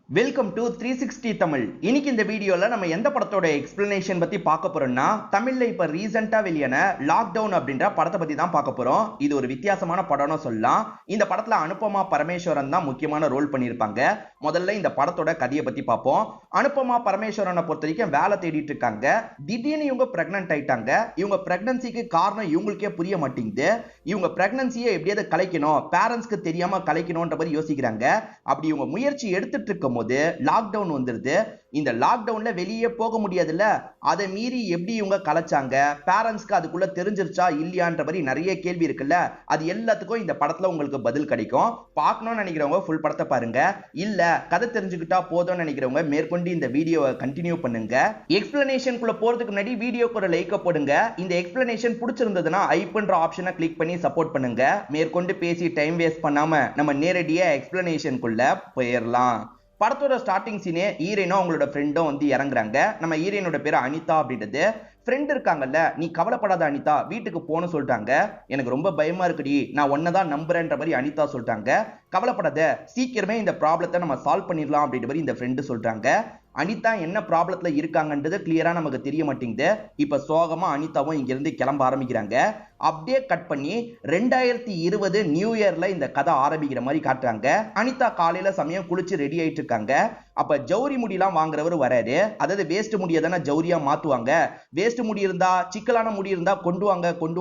Welcome to 360 Tamil. இன்னைக்கு இந்த வீடியோல நம்ம எந்த படத்தோட எக்ஸ்பிளனேஷன் பத்தி பார்க்க போறோம்னா, தமிழ்ல இப்ப ரீசெண்டா வெளியான லாக்டவுன் அப்படின்ற படத்தை பத்தி தான் பார்க்க போறோம். இது ஒரு வித்தியாசமான படம்னு சொல்லலாம். இந்த படத்துல அனுபமா பரமேஸ்வரன் தான் முக்கியமான ரோல் பண்ணியிருப்பாங்க. முதல்ல இந்த படத்தோட கதையை பத்தி பார்ப்போம். அனுபமா பரமேஸ்வரனை பொறுத்த வரைக்கும் வேலை தேடிட்டு இருக்காங்க. திடீர்னு இவங்க பிரெக்னன்ட் ஆயிட்டாங்க. இவங்க பிரெக்னன்சிக்கு காரணம் இவங்களுக்கே புரிய மாட்டேங்குது. இவங்க பிரெக்னன்சியை எப்படியாவது கலைக்கணும், பேரண்ட்ஸ்க்கு தெரியாம கலைக்கணும்ன்ற மாதிரி யோசிக்கிறாங்க. அப்படி இவங்க முயற்சி எடுத்துட்டு இருக்கும் போது லாக்டவுன் வந்துருது. இந்த லாக்டவுன்ல வெளியே போக முடியாதுல்ல, அதை மீறி எப்படி இவங்க கலைச்சாங்க, பேரண்ட்ஸ்க்கு அதுக்குள்ள தெரிஞ்சிருச்சா இல்லையான்ற மாதிரி நிறைய கேள்வி இருக்குல்ல. அது எல்லாத்துக்கும் இந்த படத்துல உங்களுக்கு பதில் கிடைக்கும். பார்க்கணும்னு நினைக்கிறவங்க ஃபுல் படத்தை பாருங்க. இல்ல கதை தெரிஞ்சுக்கிட்டா போதும்னு நினைக்கிறவங்க மேற்கொண்டு இந்த வீடியோவை கண்டினியூ பண்ணுங்க. எக்ஸ்பிளனேஷனுக்குள்ள போறதுக்கு முன்னாடி வீடியோக்கு ஒரு லைக் போடுங்க. இந்த எக்ஸ்பிளனேஷன் பிடிச்சிருந்ததுன்னா ஐப்ன்ற ஆப்ஷனை கிளிக் பண்ணி சப்போர்ட் பண்ணுங்க. மேற்கொண்டு பேசி டைம் வேஸ்ட் பண்ணாம நம்ம நேரடியா எக்ஸ்பிளனேஷனுக்குள்ள போயிடலாம். படத்தோட ஸ்டார்டிங் சீனே ஹீரோயினும் அவங்களோட ஃப்ரெண்டும் வந்து இறங்குறாங்க. நம்ம ஹீரோயினோட பேரு அனிதா அப்படின்றது. ஃப்ரெண்ட் இருக்காங்கல்ல, நீ கவலைப்படாத அனிதா, வீட்டுக்கு போன்னு சொல்லிட்டாங்க. எனக்கு ரொம்ப பயமா இருக்குடி, நான் ஒன்னதான் நம்புறேன்ற மாதிரி அனிதா சொல்லிட்டாங்க. கவலைப்படாத, சீக்கிரமே இந்த ப்ராப்ளத்தை நம்ம சால்வ் பண்ணிடலாம் அப்படின்ற மாதிரி இந்த ஃப்ரெண்டு சொல்றாங்க. அனிதா என்ன ப்ராப்ளத்துல இருக்காங்கன்றது கிளியரா நமக்கு தெரிய மாட்டேங்குது. இப்ப சோகமா அனிதாவும் இங்க இருந்து கிளம்ப ஆரம்பிக்கிறாங்க. அப்படியே கட் பண்ணி 2020 நியூ இயர்ல இந்த கதை ஆரம்பிக்கிற மாதிரி காட்டுறாங்க. அனிதா காலையில சமயம் குளிச்சு ரெடி ஆயிட்டு இருக்காங்க. அப்ப ஜவுரி முடியெல்லாம் வாங்குறவர் வராரு. அதாவது வேஸ்ட் முடியை தானே ஜவுரியா மாத்துவாங்க. வேஸ்ட் முடி இருந்தா, சிக்கலான முடி இருந்தா கொண்டு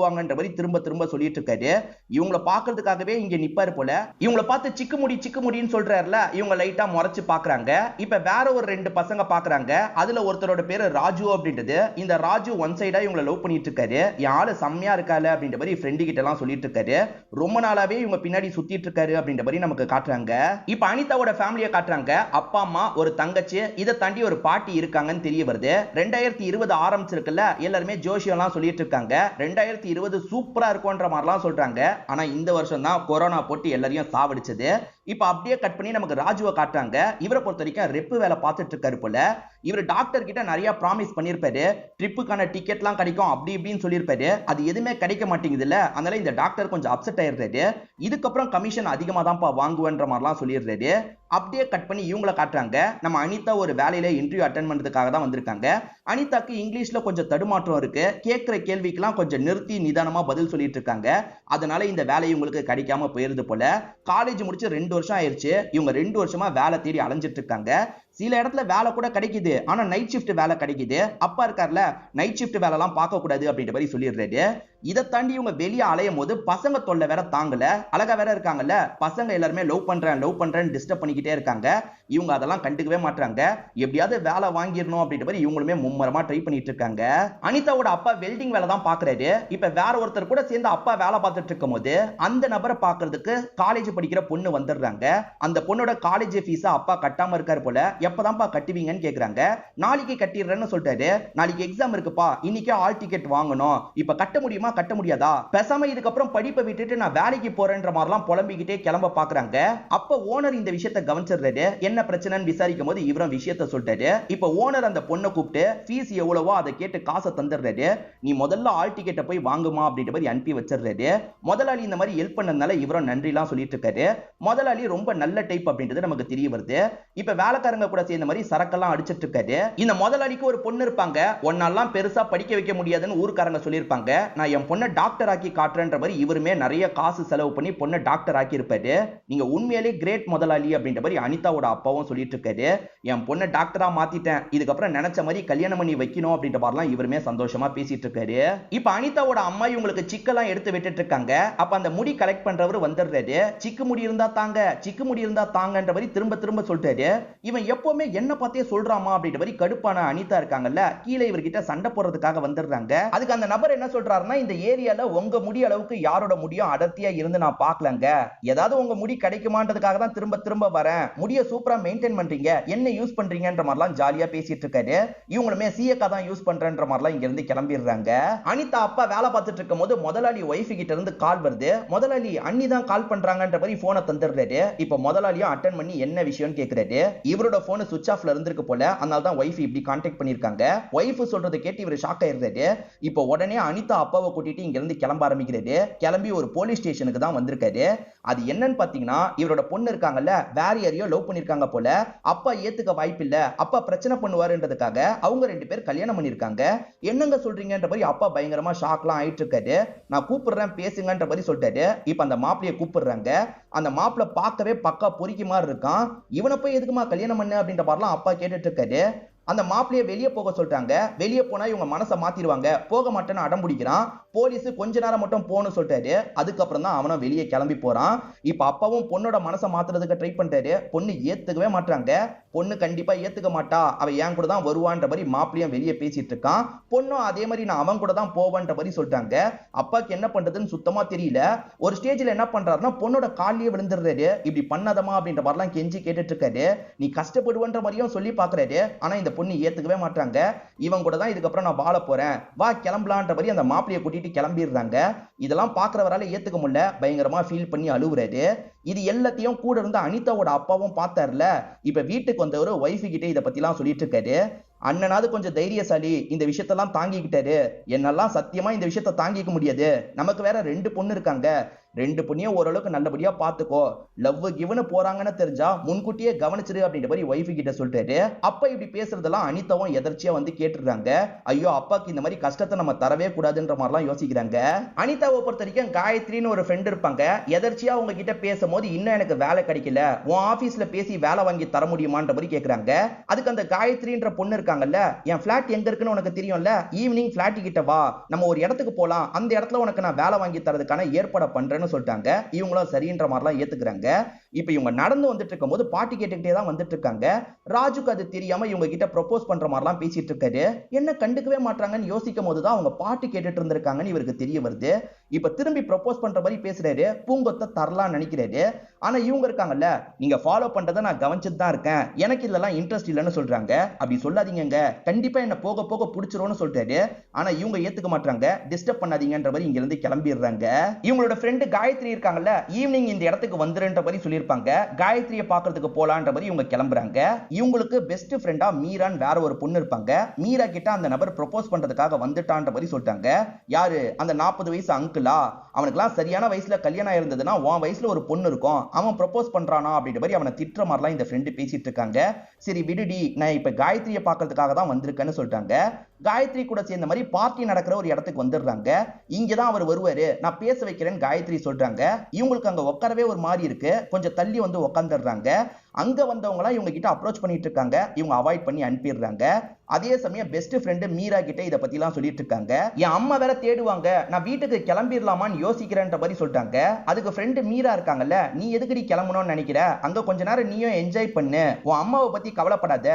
வாங்கன்ற மாதிரி திரும்ப திரும்ப சொல்லிட்டு இருக்காரு. இவங்களை பாக்குறதுக்காகவே இங்க நிப்பாரு போல. இவங்களை பார்த்து சிக்கு முடின்னு சொல்றாருல, இவங்க லைட்டா முறைச்சு பாக்குறாங்க. இப்ப வேற ஒரு ரெண்டு பசங்க பாக்குறாங்க. அதுல ஒருத்தரோட பேரு ராஜு அப்படின்றது. இந்த ராஜு ஒன் சைடா இவங்களை லவ் பண்ணிட்டு இருக்காரு. என் ஆளு செம்மையா இருக்காரு அப்படின்ற மாதிரி ஃப்ரெண்டு கிட்ட எல்லாம் சொல்லிட்டு இருக்காரு. ரொம்ப நாளாவே இவங்க பின்னாடி சுத்திட்டு இருக்காரு அப்படின்ற மாதிரி நமக்கு காட்டுறாங்க. இப்ப அனிதாவோட ஃபேமிலியை காட்டுறாங்க. அப்பா அம்மா, ஒரு தங்கச்சி, இதை தாண்டி ஒரு பாட்டி இருக்காங்கன்னு தெரிய வருது. 2020 ஆரம்பிச்சிருக்குல்ல, எல்லாருமே ஜோஷியெல்லாம் சொல்லிட்டு இருக்காங்க. 2020 சூப்பரா இருக்கும்ன்ற மாதிரிலாம் சொல்றாங்க. ஆனா இந்த வருஷம் தான் கொரோனா போட்டு எல்லாரையும் சாவடிச்சது. இப்ப அப்படியே கட் பண்ணி நமக்கு ராஜுவை காட்டுறாங்க. இவரை பொறுத்த வரைக்கும் ரெப்பு வேலை பார்த்துட்டு இருக்காரு போல. இவர் டாக்டர் கிட்ட நிறைய ப்ராமிஸ் பண்ணிருப்பாரு. ட்ரிப்புக்கான டிக்கெட்லாம் கிடைக்கும் அப்படி இப்படின்னு சொல்லியிருப்பாரு. அது எதுவுமே கிடைக்க மாட்டேங்குது இல்ல. அதனால இந்த டாக்டர் கொஞ்சம் அப்செட் ஆயிடுறாரு. இதுக்கப்புறம் கமிஷன் அதிகமா தான்ப்பா வாங்குவேன்ற மாதிரிலாம் சொல்லிடுறாரு. அப்படியே கட் பண்ணி இவங்களை காட்டுறாங்க. நம்ம அனிதா ஒரு வேலையில இன்டர்வியூ அட்டென்ட் பண்றதுக்காக தான் வந்திருக்காங்க. அனிதாக்கு இங்கிலீஷ்ல கொஞ்சம் தடுமாற்றம் இருக்கு. கேட்கிற கேள்விக்கெல்லாம் கொஞ்சம் நிறுத்தி நிதானமா பதில் சொல்லிட்டு இருக்காங்க. அதனால இந்த வேலை இவங்களுக்கு கிடைக்காம போயிருது போல. காலேஜ் முடிச்சு 2 வருஷம் ஆயிருச்சு. இவங்க 2 வருஷமா வேலை தேடி அலைஞ்சிட்டு இருக்காங்க. சில இடத்துல வேலை கூட கிடைக்குது, ஆனா நைட் ஷிஃப்ட் வேலை கிடைக்குது. அப்பா இருக்கார்ல, நைட் ஷிஃப்ட் வேலை எல்லாம் பார்க்க கூடாது அப்படின்ற மாதிரி சொல்லிடுறாரு. இதை தாண்டி இவங்க வெளியே அலையும் போது பசங்க தொல்லை வேற தாங்கல. அழகா வேற இருக்காங்கல்ல, பசங்க எல்லாருமே லவ் பண்றேன் டிஸ்டர்ப் பண்ணிக்கிட்டே இருக்காங்க. இவங்க அதெல்லாம் கண்டுக்கவே மாட்டாங்க. எப்படியாவது வேலை வாங்கிடணும் அப்படின்ற மாதிரி இவங்களுமே மும்மரமா ட்ரை பண்ணிட்டு இருக்காங்க. அனிதாவோட அப்பா வெல்டிங் வேலை தான் பாக்குறாரு. இப்ப வேற ஒருத்தர் கூட சேர்ந்து அப்பா வேலை பார்த்துட்டு இருக்கும் போது அந்த நபரை பாக்குறதுக்கு காலேஜ் படிக்கிற பொண்ணு வந்துடுறாங்க. அந்த பொண்ணோட காலேஜ் ஃபீஸா அப்பா கட்டாம இருக்காரு போல. எப்பதான்ப்பா கட்டுவீங்கன்னு கேக்குறாங்க. நாளைக்கு கட்டிடுறேன்னு சொல்றாரு. நாளைக்கு எக்ஸாம் இருக்குப்பா, இன்னைக்கே ஆல் டிக்கெட் வாங்கணும். இப்ப கட்ட முடியுமா, கட்ட முடியாதா? பேசாம இதுக்கப்புறம் படிப்பை விட்டுட்டு நான் வேலைக்கு போறேன்ற மாதிரிலாம் புலம்பிக்கிட்டே கிளம்ப பாக்குறாங்க. அப்ப ஓனர் இந்த விஷயத்தை கவனிச்சிடுறாரு. என்ன பிரச்சனைன்னு விசாரிக்கும் போது இவரும் விஷயத்தை சொல்றாரு. இப்ப ஓனர் அந்த பொண்ணை கூப்பிட்டு ஃபீஸ் எவ்வளவோ அதை கேட்டு காசை தந்துடுறாரு. நீ முதல்ல ஆல் டிக்கெட்டை போய் வாங்குமா அப்படின்ற மாதிரி அனுப்பி வச்சிடுறாரு. முதலாளி இந்த மாதிரி ஹெல்ப் பண்ணதுனால இவரும் நன்றி எல்லாம் சொல்லிட்டு இருக்காரு. முதலாளி ரொம்ப நல்ல டைப் அப்படின்றது நமக்கு தெரிய வருது. இப்ப வேலைக்காரங்க கூட சேர்ந்த மாதிரி சரக்கெல்லாம் அடிச்சிட்டு இருக்காரு. இந்த முதலாளிக்கு ஒரு பொண்ணு இருப்பாங்க. ஒன்னெல்லாம் பெருசா படிக்க வைக்க முடியாதுன்னு ஊர்க்காரங்க சொல்லியிருப்பாங்க. நான் என் பொண்ணை டாக்டர் ஆக்கி காட்டுறேன்ற மாதிரி இவருமே நிறைய காசு செலவு பண்ணி பொண்ணை டாக்டர் ஆக்கி இருப்பாரு. நீங்க உண்மையிலே கிரேட் முதலாளி அப்படின்ற மாதிரி அனிதாவோட அப்பாவும் சொல்லிட்டு இருக்காரு. என் பொண்ணை டாக்டரா மாத்திட்டேன், இதுக்கப்புறம் நினைச்ச மாதிரி கல்யாணம் பண்ணி வைக்கணும் அப்படின்ற மாதிரிலாம் இவருமே சந்தோஷமா பேசிட்டு இருக்காரு. இப்ப அனிதாவோட அம்மா இவங்களுக்கு சிக்கெல்லாம் எடுத்து விட்டுட்டு இருக்காங்க. அப்ப அந்த முடி கலெக்ட் பண்றவர் வந்துடுறாரு. சிக்கு முடி இருந்தா தாங்கன்ற மாதிரி திரும்ப திரும்ப சொல்றாரு. இவன் எப்பவுமே என்ன பார்த்தே சொல்றாமா அப்படின்ற மாதிரி கடுப்பான அனிதா இருக்காங்கல்ல, கீழே இவர்கிட்ட சண்டை போடுறதுக்காக வந்துடுறாங்க. அதுக்கு அந்த நபர் என்ன சொல்றாருன்னா, இந்த ஏரியால உங்க முடி அளவுக்கு யாரோட முடியும் அடர்த்தியா இருந்து நான் பார்க்கலங்க. ஏதாவது உங்க முடி கிடைக்குமான்றதுக்காக தான் திரும்ப திரும்ப வரேன். முடிய சூப்பரா மெயின்டைன் பண்றீங்க, என்ன யூஸ் பண்றீங்கன்ற மாதிரிலாம் ஜாலியா பேசிட்டு இருக்காரு. இவங்களுமே சீயக்கா தான் யூஸ் பண்றேன்ற மாதிரிலாம் இங்க இருந்து கிளம்பிடுறாங்க. அனிதா அப்பா வேலை பார்த்துட்டு இருக்கும் போது முதலாளி ஒய்ஃப் கிட்ட இருந்து கால் வருது. முதலாளி அண்ணி தான் கால் பண்றாங்கன்ற மாதிரி போனை தந்துடுறாரு. இப்ப முதலாளியும் அட்டன் பண்ணி என்ன விஷயம்னு கேக்குறாரு. இவரோட போன் சுவிட்ச் ஆஃப்ல இருந்திருக்கு போல. அதனால தான் ஒய்ஃப் இப்படி கான்டாக்ட் பண்ணிருக்காங்க. ஒய்ஃப் சொல்றதை கேட்டு இவர் ஷாக் ஆயிடுறாரு. இப்போ உடனே அனிதா அப்பாவை கூட்டிட்டு இங்க இருந்து கிளம்ப ஆரம்பிக்கிறாரு. கிளம்பி ஒரு போலீஸ் ஸ்டேஷனுக்கு தான் வந்திருக்காரு. அது என்னன்னு பாத்தீங்கன்னா, இவரோட பொண்ணு இருக்காங்கல்ல, வேற யாரையோ லவ் பண்ணிருக்காங்க போல. அப்பா ஏத்துக்க வாய்ப்பில்ல, அப்பா பிரச்சனை பண்ணுவாருன்றதுக்காக அவங்க 2 பேர் கல்யாணம் பண்ணிருக்காங்க. என்னங்க சொல்றீங்கன்ற மாதிரி அப்பா பயங்கரமா ஷாக்லாம் ஆயிட்டு இருக்காரு. நான் கூப்பிடுறேன் பேசுங்கன்ற மாதிரி சொல்லிட்டாரு. இப்ப அந்த மாப்பிளைய கூப்பிடுறாங்க. அந்த மாப்பிளை பார்க்கவே பக்கா பொறுக்கி மாதிரி இருக்கான். இவனை போய் எதுக்குமா கல்யாணம் பண்ணு அப்படின்ற மாதிரிலாம் அப்பா கேட்டுட்டு இருக்காரு. அந்த மாப்பிளைய வெளியே போக சொல்லிட்டாங்க. வெளியே போனா இவங்க மனசை மாத்திடுவாங்க, போக மாட்டேன்னு அடம் பிடிக்கிறான். போலீஸ் கொஞ்ச நேரம் மட்டும் போன்னு சொல்லிட்டாரு. அதுக்கப்புறம் தான் அவனும் வெளியே கிளம்பி போறான். இப்ப அப்பாவும் பொண்ணோட மனசை மாத்துறதுக்கு ட்ரை பண்றாரு. பொண்ணு ஏத்துக்கவே மாட்டாங்க. பொண்ணு கண்டிப்பா ஏத்துக்க மாட்டா, அவ என் கூட தான் வருவான்ற மாதிரி மாப்பிளையும் வெளியே பேசிட்டு இருக்கான். பொண்ணும் அதே மாதிரி நான் அவன் கூட தான் போவேன்ற மாதிரி சொல்லிட்டாங்க. அப்பாக்கு என்ன பண்றதுன்னு சுத்தமா தெரியல. ஒரு ஸ்டேஜ்ல என்ன பண்றாருன்னா பொண்ணோட காலிலேயே விழுந்துடுறாரு. இப்படி பண்ணாதமா அப்படின்ற மாதிரிலாம் கெஞ்சி கேட்டுட்டு இருக்காரு. நீ கஷ்டப்படுவன்ற மாதிரியும் சொல்லி பாக்குறாரு. ஆனா இந்த பொண்ணு ஏத்துக்கவே மாட்டாங்க. இவன் கூட தான் இதுக்கப்புறம் நான் வாழ போறேன், வா கிளம்பலான்ற மாதிரி அந்த மாப்பிளைய கூட்டிட்டு கிளம்பிடுறாங்க. இதெல்லாம் பாக்குறவரால ஏத்துக்க முடியல. பயங்கரமா ஃபீல் பண்ணி அழுவுறாரு. இது எல்லாத்தையும் கூட இருந்த அனிதாவோட அப்பாவும் பார்த்தார்ல. இப்ப வீட்டுக்கு வந்தவரு ஒய்ஃபு கிட்ட இத பத்திலாம் சொல்லிட்டு இருக்காரு. அண்ணனாவது கொஞ்சம் தைரியசாலி, இந்த விஷயத்தெல்லாம் தாங்கிக்கிட்டாரு. என்னெல்லாம் சத்தியமா இந்த விஷயத்த தாங்கிக்க முடியாது. நமக்கு வேற 2 பொண்ணு இருக்காங்க. 2 பொண்ணையும் ஓரளவுக்கு நல்லபடியா பாத்துக்கோ. லவ் கிவ்னு போறாங்கன்னு தெரிஞ்சா முன்கூட்டியே கவனிச்சிரு அப்படின்ற மாதிரி ஒய்ஃபு கிட்ட சொல்லிட்டாரு. அப்ப இப்படி பேசுறதெல்லாம் அனிதாவும் எதர்ச்சியா வந்து கேட்டுறாங்க. ஐயோ, அப்பாக்கு இந்த மாதிரி கஷ்டத்தை நம்ம தரவே கூடாதுன்ற மாதிரிலாம் யோசிக்கிறாங்க. அனிதாவை பொறுத்த வரைக்கும் காயத்ரின்னு ஒரு ஃப்ரெண்ட் இருப்பாங்க. எதர்ச்சியா அவங்க கிட்ட பேசும்போது இன்னும் எனக்கு வேலை கிடைக்கல, உன் ஆபீஸ்ல பேசி வேலை வாங்கி தர முடியுமான்ற மாதிரி கேக்குறாங்க. அதுக்கு அந்த காயத்ரின்ற பொண்ணு இருக்காங்கல்ல, என் பிளாட் எங்க இருக்குன்னு உனக்கு தெரியும்ல, ஈவினிங் பிளாட் கிட்ட வா, நம்ம ஒரு இடத்துக்கு போலாம், அந்த இடத்துல உனக்கு நான் வேலை வாங்கி தரதுக்கான ஏற்பாடு பண்றேன்னு சொல்லிட்டாங்க. இவங்களும் சரின்ற மாதிரிலாம் ஏத்துக்கிறாங்க. இப்ப இவங்க நடந்து வந்துட்டு இருக்கும்போது பாட்டு கேட்டுக்கிட்டே தான் வந்துட்டு இருக்காங்க. ராஜுக்கு அது தெரியாம இவங்க கிட்ட ப்ரொபோஸ் பண்ற மாதிரிலாம் பேசிட்டு இருக்காரு. என்ன கண்டுக்கவே மாட்டாங்கன்னு யோசிக்கும் போதுதான் அவங்க பாட்டு கேட்டுட்டு இருந்திருக்காங்கன்னு இவருக்கு தெரிய வருது. இப்ப திரும்பி ப்ரொபோஸ் பண்ற மாதிரி பேசுறாரு. பூங்கொத்த தரலான்னு நினைக்கிறாரு. ஆனா இவங்க இருக்காங்கல்ல, நீங்க ஃபாலோ பண்றதை நான் கவனிச்சுட்டு தான் இருக்கேன், எனக்கு இதெல்லாம் இன்ட்ரெஸ்ட் இல்லைன்னு சொல்றாங்க. அப்படி சொல்லாதீங்க, கண்டிப்பா என்ன போக போக பிடிச்சிரும்னு சொல்றாரு. ஆனா இவங்க ஏத்துக்க மாட்டாங்க. டிஸ்டர்ப் பண்ணாதீங்கன்ற மாதிரி இங்க இருந்து கிளம்பிடுறாங்க. இவங்களோட ஃப்ரெண்டு காயத்ரி இருக்காங்கல்ல, ஈவினிங் இந்த இடத்துக்கு வந்துருன்ற மாதிரி சொல்லியிருப்பாங்க. காயத்ரியை பாக்குறதுக்கு போலான்ற மாதிரி இவங்க கிளம்புறாங்க. இவங்களுக்கு பெஸ்ட் ஃப்ரெண்டா மீரான் வேற ஒரு பொண்ணு இருப்பாங்க. மீரா கிட்ட அந்த நபர் ப்ரொபோஸ் பண்றதுக்காக வந்துட்டான்ற மாதிரி சொல்லிட்டாங்க. யாரு? அந்த 40 வயசு அங்கிளா? அவனுக்குலாம் சரியான வயசுல கல்யாணம் இருந்ததுன்னா உன் வயசுல ஒரு பொண்ணு இருக்கும், அவன் ப்ரொபோஸ் பண்றானா அப்படின்ற மாதிரி அவனை திட்டுற மாதிரிலாம் இந்த ஃப்ரெண்டு பேசிட்டு இருக்காங்க. சரி விடுடி, நான் இப்ப காயத்ரியை பாக்குறதுக்காக தான் வந்திருக்கேன்னு சொல்லிட்டாங்க. காயத்ரி கூட சேர்ந்த மாதிரி பார்ட்டி நடக்கிற ஒரு இடத்துக்கு வந்துடுறாங்க. இங்கதான் அவர் வருவாரு, நான் பேச வைக்கிறேன்னு காயத்ரி சொல்றாங்க. இவங்களுக்கு அங்க உட்காரவே ஒரு மாதிரி இருக்கு. கொஞ்சம் தள்ளி வந்து உட்காந்துடுறாங்க. அங்க வந்தவங்களா இவங்க கிட்ட அப்ரோச் பண்ணிட்டு இருக்காங்க. இவங்க அவாய்ட் பண்ணி அனுப்பிடுறாங்க. அதே சமயம் பெஸ்ட் ஃப்ரெண்டு மீரா கிட்ட இத பத்தி எல்லாம் சொல்லிட்டு இருக்காங்க. என் அம்மா வேற தேடுவாங்க, நான் வீட்டுக்கு கிளம்பிடலாமான்னு யோசிக்கிறேன்ற மாதிரி சொல்லிட்டாங்க. அதுக்கு ஃப்ரெண்டு மீரா இருக்காங்கல்ல, நீ எதுக்கடி கிளம்பணும்னு நினைக்கிற, அங்க கொஞ்ச நேரம் நீயும் என்ஜாய் பண்ணு, உன் அம்மாவை பத்தி கவலைப்படாத,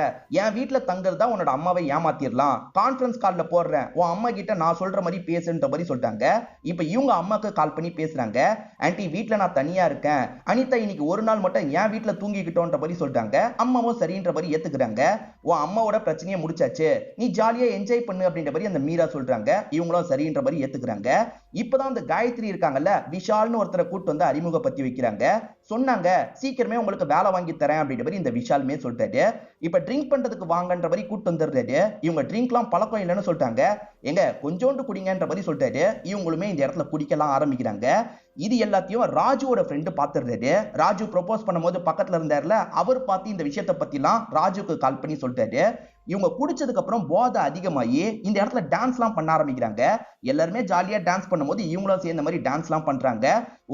என் வீட்டுல தங்குறதா உன்னோட அம்மாவை ஏமாத்திரலாம், கான்ஃபரன்ஸ் கால்ல போடுறேன், உன் அம்மா கிட்ட நான் சொல்ற மாதிரி பேசுன்ற மாதிரி சொல்லிட்டாங்க. இப்ப இவங்க அம்மாக்கு கால் பண்ணி பேசுறாங்க. ஆன்ட்டி, வீட்டுல நான் தனியா இருக்கேன், அனிதா இன்னைக்கு ஒரு நாள் மட்டும் என் வீட்டுல தூங்கிக்கிட்டோன்ற மாதிரி சொல்லிட்டாங்க. அம்மாவும் சரின்ற மாதிரி ஏத்துக்கிறாங்க. உன் அம்மாவோட பிரச்சனையை முடிச்சாச்சு, நீ ஜாலியா என்ஜாய் பண்ணு அப்படின்ற மாதிரி அந்த மீரா சொல்றாங்க. இவங்களும் சரின்ற மாதிரி ஏத்துக்கிறாங்க. இப்பதான் அந்த காயத்ரி இருக்காங்கல்ல, விஷால்னு ஒருத்தரை கூட்டு வந்து அறிமுகப்படுத்தி வைக்கிறாங்க. சொன்னாங்க சீக்கிரமே உங்களுக்கு வேலை வாங்கி தரேன் அப்படின்ற மாதிரி இந்த விஷாலுமே சொல்லிட்டாரு. இப்ப ட்ரிங்க் பண்றதுக்கு வாங்கன்ற மாதிரி கூட்டு வந்துடுறாரு. இவங்க ட்ரிங்க்லாம் பழக்கம் இல்லைன்னு சொல்லிட்டாங்க. எங்க கொஞ்சோண்டு குடிங்கன்ற மாதிரி சொல்லிட்டாரு. இவங்களுமே இந்த இடத்துல குடிக்கலாம் ஆரம்பிக்கிறாங்க. இது எல்லாத்தையும் ராஜுவோட ஃப்ரெண்டு பாத்துறாரு. ராஜு ப்ரொபோஸ் பண்ணும்போது பக்கத்துல இருந்தாருல, அவர் பார்த்து இந்த விஷயத்தை பத்திலாம் ராஜுக்கு கால் பண்ணி சொல்லிட்டாரு. இவங்க குடிச்சதுக்கு அப்புறம் போதை அதிகமாகி இந்த இடத்துல டான்ஸ்லாம் பண்ண ஆரம்பிக்கிறாங்க. எல்லாருமே ஜாலியா டான்ஸ் பண்ணும்போது இவங்களும் சேர்ந்த மாதிரி டான்ஸ்லாம் பண்றாங்க.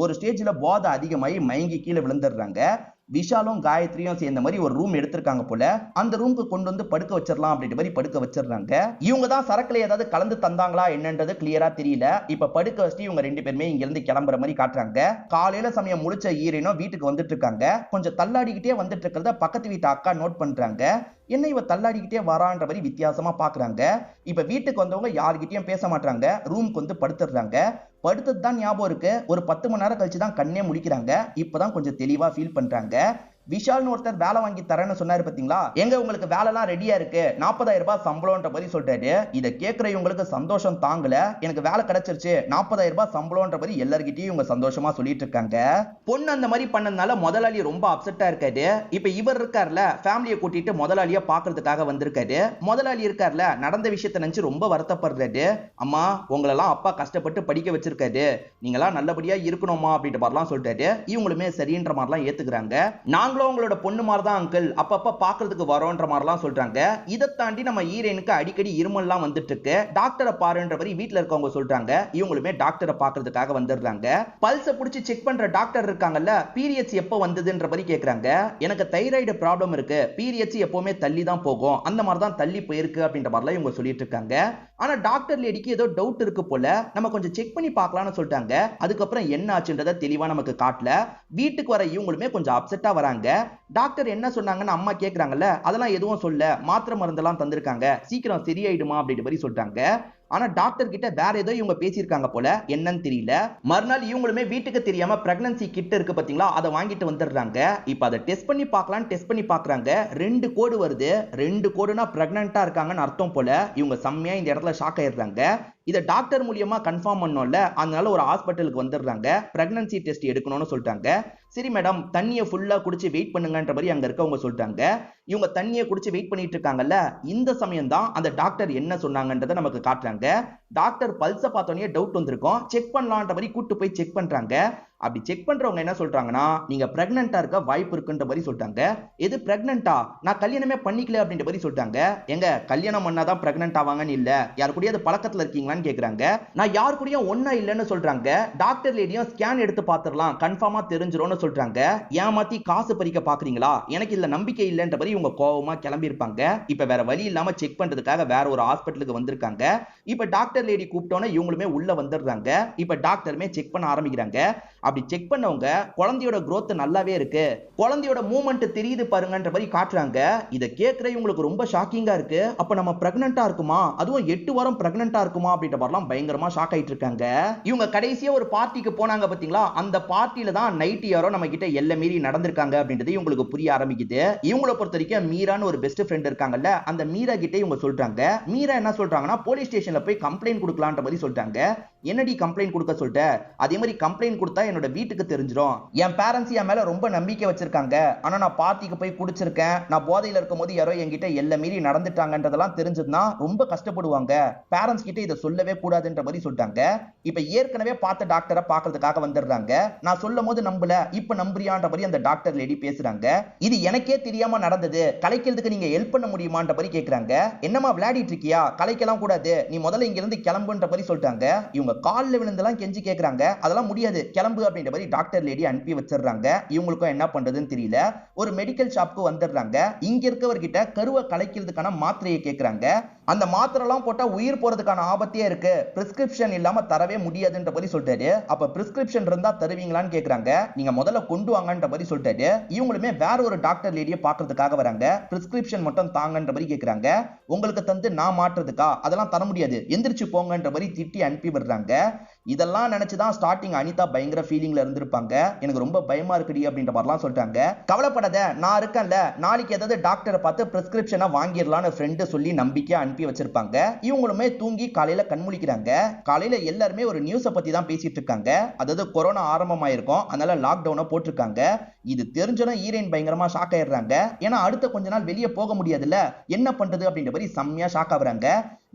ஒரு ஸ்டேஜ்ல போதை அதிகமாகி மயங்கி கீழே விழுந்துடுறாங்க. விஷாலும் காயத்ரியும் சேர்ந்த மாதிரி ஒரு ரூம் எடுத்திருக்காங்க போல. அந்த ரூமுக்கு கொண்டு வந்து படுக்க வச்சிடலாம் அப்படின்ற மாதிரி படுக்க வச்சிடுறாங்க. இவங்க தான் சரக்குல ஏதாவது கலந்து தந்தாங்களா என்னன்றது கிளியரா தெரியல. இப்ப படுக்க வச்சுட்டு இவங்க 2 பேருமே இங்க இருந்து கிளம்புற மாதிரி காட்டுறாங்க. காலையில சமயம் முடிச்ச ஈரனும் வீட்டுக்கு வந்துட்டு இருக்காங்க. கொஞ்சம் தள்ளாடிக்கிட்டே வந்துட்டு இருக்கிறத பக்கத்து வீட்டு அக்கா நோட் பண்றாங்க. என்ன இவ தள்ளாடிக்கிட்டே வரான்ற மாதிரி வித்தியாசமா பாக்குறாங்க. இப்ப வீட்டுக்கு வந்தவங்க யார்கிட்டயும் பேச மாட்டாங்க. ரூமுக்கு வந்து படுத்துடுறாங்க. படுத்தது தான் ஞாபகம் இருக்கு. ஒரு 10 மணி நேரம் கழிச்சு தான் கண்ணே முடிக்கிறாங்க. இப்பதான் கொஞ்சம் தெளிவா ஃபீல் பண்றாங்க. விஷால்னு ஒருத்தர் வேலை வாங்கி தரேன்னு சொன்னாரு பாத்தீங்களா, எங்க உங்களுக்கு வேலைலாம் ரெடியா இருக்கு, 40,000 ரூபாய் சம்பளம்ன்ற மாதிரி சொல்றாரு. இத கேக்குற இவங்களுக்கு சந்தோஷம் தாங்கல. எனக்கு வேலை கிடைச்சிருச்சு, 40,000 ரூபாய் சம்பளம்ன்ற மாதிரி எல்லார்கிட்டயும் இவங்க சந்தோஷமா சொல்லிட்டு இருக்காங்க. பொண்ணு அந்த மாதிரி பண்ணதுனால முதலாளி ரொம்ப அப்செட்டா இருக்காரு. இப்ப இவர் இருக்கார்ல, ஃபேமிலியை கூட்டிட்டு முதலாளிய பாக்குறதுக்காக வந்திருக்காரு. முதலாளி இருக்கார்ல, நடந்த விஷயத்தை நினைச்சு ரொம்ப வருத்தப்படுறாரு. அம்மா, உங்களெல்லாம் அப்பா கஷ்டப்பட்டு படிக்க வச்சிருக்காரு, நீங்களாம் நல்லபடியா இருக்கணுமா அப்படின்ற மாதிரிலாம் சொல்லிட்டாரு. இவங்களுமே சரின்ற மாதிரிலாம் ஏத்துக்கிறாங்க. நாங்களும் உங்களோட பொண்ணு மாதிரி தான் அங்கிள், அப்பப்ப பாக்குறதுக்கு வரோன்ற மாதிரிலாம் சொல்றாங்க. இதை தாண்டி நம்ம ஹீரோயினுக்கு அடிக்கடி இருமல்லாம் வந்துட்டு இருக்கு. டாக்டரை பாருன்ற மாதிரி வீட்டுல இருக்கவங்க சொல்றாங்க. இவங்களுமே டாக்டரை பாக்குறதுக்காக வந்துடுறாங்க. பல்ஸை புடிச்சு செக் பண்ற டாக்டர் இருக்காங்கல்ல, பீரியட்ஸ் எப்போ வந்ததுன்ற மாதிரி கேக்குறாங்க. எனக்கு தைராய்டு ப்ராப்ளம் இருக்கு, பீரியட்ஸ் எப்பவுமே தள்ளி தான் போகும், அந்த மாதிரி தான் தள்ளி போயிருக்கு அப்படின்ற மாதிரிலாம் இவங்க சொல்லிட்டு இருக்காங்க. ஆனா டாக்டர் லேடிக்கு ஏதோ டவுட் இருக்கு போல, நம்ம கொஞ்சம் செக் பண்ணி பார்க்கலாம்னு சொல்லிட்டாங்க. அதுக்கப்புறம் என்ன ஆச்சுன்றதை தெளிவா நமக்கு காட்டல. வீட்டுக்கு வர இவங்களுமே கொஞ்சம் அப்செட்டா வராங்க. டாக்டர் என்ன சொன்னாங்கன்னு அம்மா கேக்குறாங்கல்ல, அதெல்லாம் எதுவும் சொல்ல, மாத்திரை மருந்தெல்லாம் தந்திருக்காங்க, சீக்கிரம் சரியாயிடுமா அப்படின்ற மாதிரி சொல்றாங்க. ஆனா டாக்டர் கிட்ட வேற ஏதோ இவங்க பேசியிருக்காங்க போல, என்னன்னு தெரியல. மறுநாள் இவங்களுமே வீட்டுக்கு தெரியாம பிரெக்னன்சி கிட் இருக்கு பாத்தீங்களா, அதை வாங்கிட்டு வந்துடுறாங்க. இப்ப அதை டெஸ்ட் பண்ணி பார்க்கலாம் டெஸ்ட் பண்ணி பார்க்கறாங்க. 2 கோடு வருது. 2 கோடுனா பிரெக்னன்ட்டா இருக்காங்கன்னு அர்த்தம் போல. இவங்க செம்மையா இந்த இடத்துல ஷாக் ஆயிடுறாங்க. இதை டாக்டர் மூலியமா கன்ஃபார்ம் பண்ணோம்ல, அதனால ஒரு ஹாஸ்பிட்டலுக்கு வந்துடுறாங்க. பிரெக்னன்சி டெஸ்ட் எடுக்கணும்னு சொல்லிட்டாங்க. சரி மேடம், தண்ணியை ஃபுல்லா குடிச்சு வெயிட் பண்ணுங்கன்ற மாதிரி அங்க இருக்கவங்க சொல்லிட்டாங்க. இவங்க தண்ணியை குடிச்சு வெயிட் பண்ணிட்டு இருக்காங்கல்ல, இந்த சமயம் தான் அந்த டாக்டர் என்ன சொன்னாங்கன்றதை நமக்கு காட்டுறாங்க. டாக்டர் பல்ஸை பார்த்தோன்னே டவுட் வந்திருக்கும், செக் பண்ணலான்ற மாதிரி கூட்டு போய் செக் பண்றாங்க. அப்படி செக் பண்றவங்க என்ன சொல்றாங்கன்னா, நீங்க பிரெக்னன்ட்டா இருக்க வாய்ப்பு இருக்குன்ற மாதிரி சொல்லிட்டாங்க. எது பிரெக்னன்ட்டா, நான் கல்யாணமே பண்ணிக்கல அப்படின்ற மாதிரி சொல்லிட்டாங்க. எங்க கல்யாணம் பண்ணாதான் பிரெக்னன்ட் ஆவாங்கன்னு இல்ல, யார் கூடயாவது பழக்கத்துல இருக்கீங்களான்னு கேக்குறாங்க. நான் யார் கூடயும் ஒண்ணா இல்லைன்னு சொல்றாங்க. டாக்டர் லேடியும் ஸ்கேன் எடுத்து பார்த்துடலாம், கன்ஃபார்மா தெரிஞ்சிரும்னு சொல்றாங்க. ஏமாத்தி காசு பறிக்க பாக்குறீங்களா, எனக்கு இல்ல நம்பிக்கை இல்லைன்ற மாதிரி இவங்க கோவமா கிளம்பி இருப்பாங்க. இப்ப வேற வழி இல்லாம செக் பண்றதுக்காக வேற ஒரு ஹாஸ்பிட்டலுக்கு வந்திருக்காங்க. இப்ப டாக்டர் லேடி கூப்பிட்டோன்னே இவங்களுமே உள்ள வந்துடுறாங்க. இப்ப டாக்டருமே செக் பண்ண ஆரம்பிக்கிறாங்க. அப்படி செக் பண்ணவங்க, குழந்தையோட growth நல்லாவே இருக்கு, குழந்தையோட மூவ்மெண்ட் தெரியுது பாருங்கன்ற மாதிரி காட்டுறாங்க. இதை கேட்கிற இவங்களுக்கு ரொம்ப ஷாக்கிங்கா இருக்கு. அப்ப நம்ம பிரெக்னன்ட்டா இருக்குமா, அதுவும் 8 வாரம் பிரெக்னன்ட்டா இருக்குமா அப்படின்ற மாதிரிலாம் பயங்கரமா ஷாக் ஆயிட்டு இருக்காங்க. இவங்க கடைசியா ஒரு பார்ட்டிக்கு போனாங்க பாத்தீங்களா, அந்த பார்ட்டில தான் நைட் யாரோ நம்ம கிட்ட எல்லை மீறி நடந்திருக்காங்க அப்படின்றது இவங்களுக்கு புரிய ஆரம்பிக்குது. இவங்கள பொறுத்த வரைக்கும் மீரான்னு ஒரு பெஸ்ட் ஃப்ரெண்ட் இருக்காங்கல்ல, அந்த மீரா கிட்ட இவங்க சொல்றாங்க. மீரா என்ன சொல்றாங்கன்னா, போலீஸ் ஸ்டேஷன்ல போய் கம்ப்ளைண்ட் கொடுக்கலான்ற மாதிரி சொல்றாங்க. என்னடி கம்ப்ளைண்ட் கொடுக்க சொல்லிட்ட, அதே மாதிரி கம்ப்ளைண்ட் கொடுத்தா என்னோட வீட்டுக்கு தெரிஞ்சிடும், என் பேரண்ட்ஸ் என் மேல ரொம்ப நம்பிக்கை வச்சிருக்காங்க, ஆனா நான் பார்ட்டிக்கு போய் குடிச்சிருக்கேன், நான் போதையில இருக்கும் போது யாரோ என்கிட்ட எல்லை மீறி நடந்துட்டாங்கன்றதெல்லாம் தெரிஞ்சதுன்னா ரொம்ப கஷ்டப்படுவாங்க, பேரண்ட்ஸ் கிட்ட இதை சொல்லவே கூடாதுன்ற மாதிரி சொல்லிட்டாங்க. இப்ப ஏற்கனவே பார்த்த டாக்டரை பார்க்கறதுக்காக வந்துடுறாங்க. நான் சொல்லும் போது நம்பல, இப்ப நம்புறியான்ற மாதிரி அந்த டாக்டர் லேடி பேசுறாங்க. இது எனக்கே தெரியாம நடந்தது, கலைக்கிறதுக்கு நீங்க ஹெல்ப் பண்ண முடியுமான்ற மாதிரி கேக்குறாங்க. என்னமா விளையாடிட்டு இருக்கியா, கலைக்கலாம் கூடாது, நீ முதல்ல இங்க இருந்து கிளம்புன்ற மாதிரி சொல்லிட்டாங்க. இவங்க கால்ல விழுந்தெல்லாம் கெஞ்சி கேக்குறாங்க. அதெல்லாம் முடியாது, கிளம்பு அப்படின்ற மாதிரி டாக்டர் லேடி அனுப்பி வச்சிடுறாங்க. இவங்களுக்கும் என்ன பண்றதுன்னு தெரியல. ஒரு மெடிக்கல் ஷாப்க்கு வந்துடுறாங்க. இங்க இருக்கவர்கிட்ட கருவை கலைக்கிறதுக்கான மாத்திரையை கேக்குறாங்க. அந்த மாத்திரை எல்லாம் போட்டா உயிர் போறதுக்கான ஆபத்தே இருக்கு, பிரிஸ்கிரிப்ஷன் இல்லாம தரவே முடியாதுன்ற மாதிரி சொல்லிட்டாரு. அப்ப பிரிஸ்கிரிப்ஷன் இருந்தா தருவீங்களான்னு கேக்குறாங்க. நீங்க முதல்ல கொண்டு வாங்கன்ற மாதிரி சொல்லிட்டாரு. இவங்களுமே வேற ஒரு டாக்டர் லேடியை பாக்குறதுக்காக வராங்க. பிரிஸ்கிரிப்ஷன் மட்டும் தாங்கன்ற மாதிரி கேக்குறாங்க. உங்களுக்கு தந்து நான் மாற்றுறதுக்கா, அதெல்லாம் தர முடியாது, எந்திரிச்சு போங்கன்ற மாதிரி திட்டி அனுப்பி விடுறாங்க. இதெல்லாம் நினைச்சுதான் ஸ்டார்டிங் அனிதா பயங்கர ஃபீலிங்ல இருந்திருப்பாங்க. எனக்கு ரொம்ப பயமா இருக்குடி அப்படின்ற மாதிரிலாம் சொல்லிட்டாங்க. கவலைப்படாத, நான் இருக்கேன்ல, நாளைக்கு ஏதாவது டாக்டரை பார்த்து பிரிஸ்கிரிப்ஷனை வாங்கிடலான்னு ஃப்ரெண்டு சொல்லி நம்பிக்கையா அனுப்பி வச்சிருப்பாங்க. இவங்களுமே தூங்கி காலையில கண்முழிக்கிறாங்க. காலையில எல்லாருமே ஒரு நியூஸை பத்தி தான் பேசிட்டு இருக்காங்க. அதாவது கொரோனா ஆரம்பமாயிருக்கும், அதனால லாக்டவுனை போட்டிருக்காங்க. இது தெரிஞ்சதும் ஹீரோயின் பயங்கரமா ஷாக் ஆயிடுறாங்க. ஏன்னா அடுத்த கொஞ்ச நாள் வெளியே போக முடியாதுல்ல, என்ன பண்றது அப்படின்ற மாதிரி செம்மையா ஷாக் ஆகுறாங்க.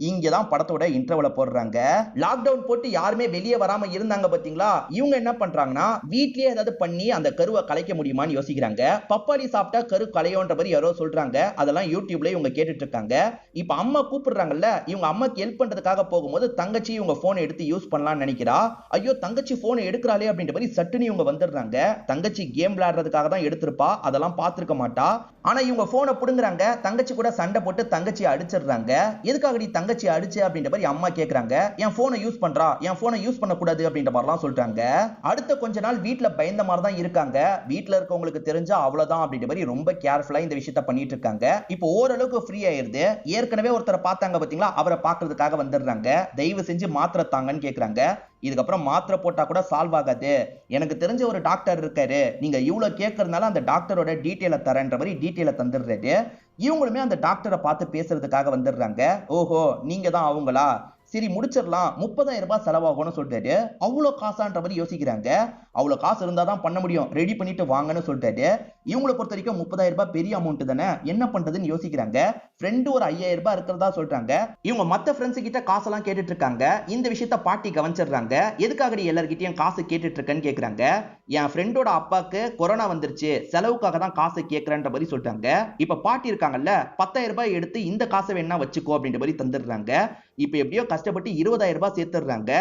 இங்கதான் படத்தோட இன்டர்வல போடுறாங்க. லாக்டவுன் போட்டு யாருமே வெளியே வராம இருந்தாங்க பாத்தீங்களா, இவங்க என்ன பண்றாங்கன்னா வீட்லயே ஏதாவது பண்ணி அந்த கருவை கலைக்க முடியுமான்னு யோசிக்கிறாங்க. பப்பாளி சாப்பிட்டா கரு கலையோன்ற மாதிரி யாரோ சொல்றாங்க. அதெல்லாம் யூடியூப்ல இவங்க கேட்டுட்டு இருக்காங்க. இப்ப அம்மா கூப்பிடுறாங்கல்ல, இவங்க அம்மாக்கு ஹெல்ப் பண்றதுக்காக போகும்போது தங்கச்சி இவங்க போனை எடுத்து யூஸ் பண்ணலாம்னு நினைக்கிறா. ஐயோ தங்கச்சி போனை எடுக்கிறாளே அப்படின்ற மாதிரி சட்டுன்னு இவங்க வந்துடுறாங்க. தங்கச்சி கேம் விளையாடுறதுக்காக தான் எடுத்திருப்பா, அதெல்லாம் பார்த்திருக்க மாட்டா. ஆனா இவங்க போனை புடுங்குறாங்க. தங்கச்சி கூட சண்டை போட்டு தங்கச்சி அடிச்சிடுறாங்க. எதுக்காக நீ தங்கச்சி அடிச்சு அப்படின்ற மாதிரி அம்மா கேக்குறாங்க. என் போனை யூஸ் பண்றா, என் போனை யூஸ் பண்ண கூடாது அப்படின்ற மாதிரிலாம் சொல்றாங்க. அடுத்த கொஞ்ச நாள் வீட்ல பயந்த மாதிரி தான் இருக்காங்க. வீட்ல இருக்கவங்களுக்கு தெரிஞ்சா அவ்வளவுதான் அப்படின்ற மாதிரி ரொம்ப கேர்ஃபுல்லா இந்த விஷயத்த பண்ணிட்டு இருக்காங்க. இப்போ ஓரளவுக்கு ஃப்ரீ ஆயிருது. ஏற்கனவே ஒருத்தரை பார்த்தாங்க பாத்தீங்களா, அவரை பார்க்கிறதுக்காக வந்துடுறாங்க. தயவு செஞ்சு மாத்திரை தாங்கன்னு கேக்குறாங்க. இதுக்கப்புறம் மாத்திரை போட்டா கூட சால்வ் ஆகாது. எனக்கு தெரிஞ்ச ஒரு டாக்டர் இருக்காரு, நீங்க இவ்வளவு கேட்கறதுனால அந்த டாக்டரோட டீட்டெயிலை தரேன்ற மாதிரி டீட்டெயிலை தந்துடுறாரு. இவங்களுமே அந்த டாக்டரை பார்த்து பேசுறதுக்காக வந்துடுறாங்க. ஓஹோ, நீங்க தான் அவங்களா, சரி முடிச்சிடலாம், 30,000 ரூபாய் செலவாகும்னு சொல்லிட்டாரு. அவ்வளவு காசான்ற மாதிரி யோசிக்கிறாங்க. அவ்வளவு காசு இருந்தாதான் பண்ண முடியும், ரெடி பண்ணிட்டு வாங்கன்னு சொல்லிட்டாரு. இவங்களை பொறுத்த வரைக்கும் 30,000 ரூபாய் பெரிய அமௌண்ட் தானே, என்ன பண்றதுன்னு யோசிக்கிறாங்க. ஃப்ரெண்டு ஒரு 5,000 ரூபாய் இருக்கிறதா சொல்றாங்க. இவங்க மத்த ஃப்ரெண்ட்ஸ் கிட்ட காசெல்லாம் கேட்டுட்டு இருக்காங்க. இந்த விஷயத்த பாட்டி கவனிச்சிடுறாங்க. எதுக்காக எல்லார்கிட்டயும் காசு கேட்டுட்டு இருக்கேன்னு கேக்குறாங்க. என் ஃப்ரெண்டோட அப்பாக்கு கொரோனா வந்துருச்சு, செலவுக்காக தான் காசு கேட்கறன்ற மாதிரி சொல்றாங்க. இப்ப பாட்டி இருக்காங்கல்ல, 10,000 ரூபாய் எடுத்து இந்த காசை வேணா வச்சுக்கோ அப்படின்ற மாதிரி தந்துடுறாங்க. இப்ப எப்படியோ கஷ்டப்பட்டு 20,000 ரூபாய் சேர்த்துடுறாங்க.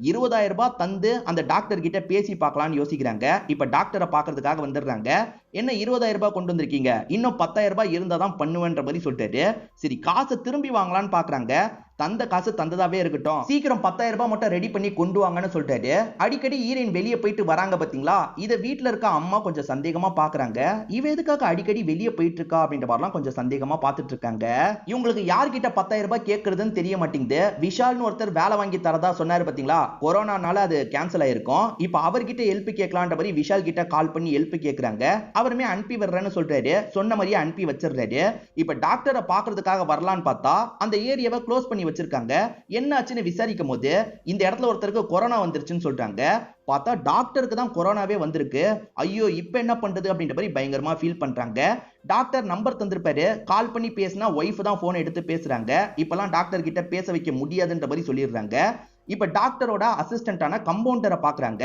20,000 ரூபாய் தந்து அந்த டாக்டர் கிட்ட பேசி பார்க்கலாம்னு யோசிக்கிறாங்க. இப்ப டாக்டரை பாக்குறதுக்காக வந்துடுறாங்க. என்ன 20,000 ரூபாய் கொண்டு வந்திருக்கீங்க, இன்னும் 10,000 ரூபாய் இருந்தாதான் பண்ணுவேன்ற மாதிரி சொல்லிட்டாரு. சரி காசை திரும்பி வாங்கலான்னு பாக்குறாங்க. தந்த காசு தந்ததாவே இருக்கட்டும், சீக்கிரம் 10,000 ரூபாய் மட்டும் ரெடி பண்ணி கொண்டு வாங்கன்னு சொல்லிட்டாரு. அடிக்கடி ஹீரோயின் வெளியே போயிட்டு வராங்க பாத்தீங்களா, இத வீட்டுல இருக்க அம்மா கொஞ்சம் சந்தேகமா பாக்குறாங்க. இவ எதுக்காக அடிக்கடி வெளியே போயிட்டு இருக்கா அப்படின்ற மாதிரிலாம் கொஞ்சம் சந்தேகமா பாத்துட்டு இருக்காங்க. இவங்களுக்கு யார்கிட்ட 10,000 ரூபாய் கேட்கறதுன்னு தெரிய மாட்டேங்குது. விஷால்னு ஒருத்தர் வேலை வாங்கி தரதா சொன்னாரு பாத்தீங்களா, கொரோனானால அது கேன்சல் ஆயிருக்கும். இப்ப அவர்கிட்ட ஹெல்ப் கேட்கலான்ற மாதிரி விஷால் கிட்ட கால் பண்ணி ஹெல்ப் கேட்கறாங்க. அவருமே அனுப்பி வர்றேன்னு சொல்றாரு. சொன்ன மாதிரியே அனுப்பி வச்சிடுறாரு. இப்ப டாக்டரை பாக்குறதுக்காக வரலான்னு பார்த்தா அந்த ஏரியாவை க்ளோஸ் பண்ணி வச்சிருக்காங்க. என்ன ஆச்சுன்னு விசாரிக்கும் போது இந்த இடத்துல ஒருத்தருக்கு கொரோனா வந்துருச்சுன்னு சொல்றாங்க. பார்த்தா டாக்டருக்கு தான் கொரோனாவே வந்திருக்கு. ஐயோ இப்ப என்ன பண்றது அப்படின்ற மாதிரி பயங்கரமா ஃபீல் பண்றாங்க. டாக்டர் நம்பர் தந்திருப்பாரு, கால் பண்ணி பேசினா ஒய்ஃப் தான் போன் எடுத்து பேசுறாங்க. இப்பெல்லாம் டாக்டர் கிட்ட பேச வைக்க முடியாதுன்ற மாதிரி சொல்லிடுறாங்க. இப்ப டாக்டரோட அசிஸ்டன்டான கம்பவுண்டரை பாக்குறாங்க.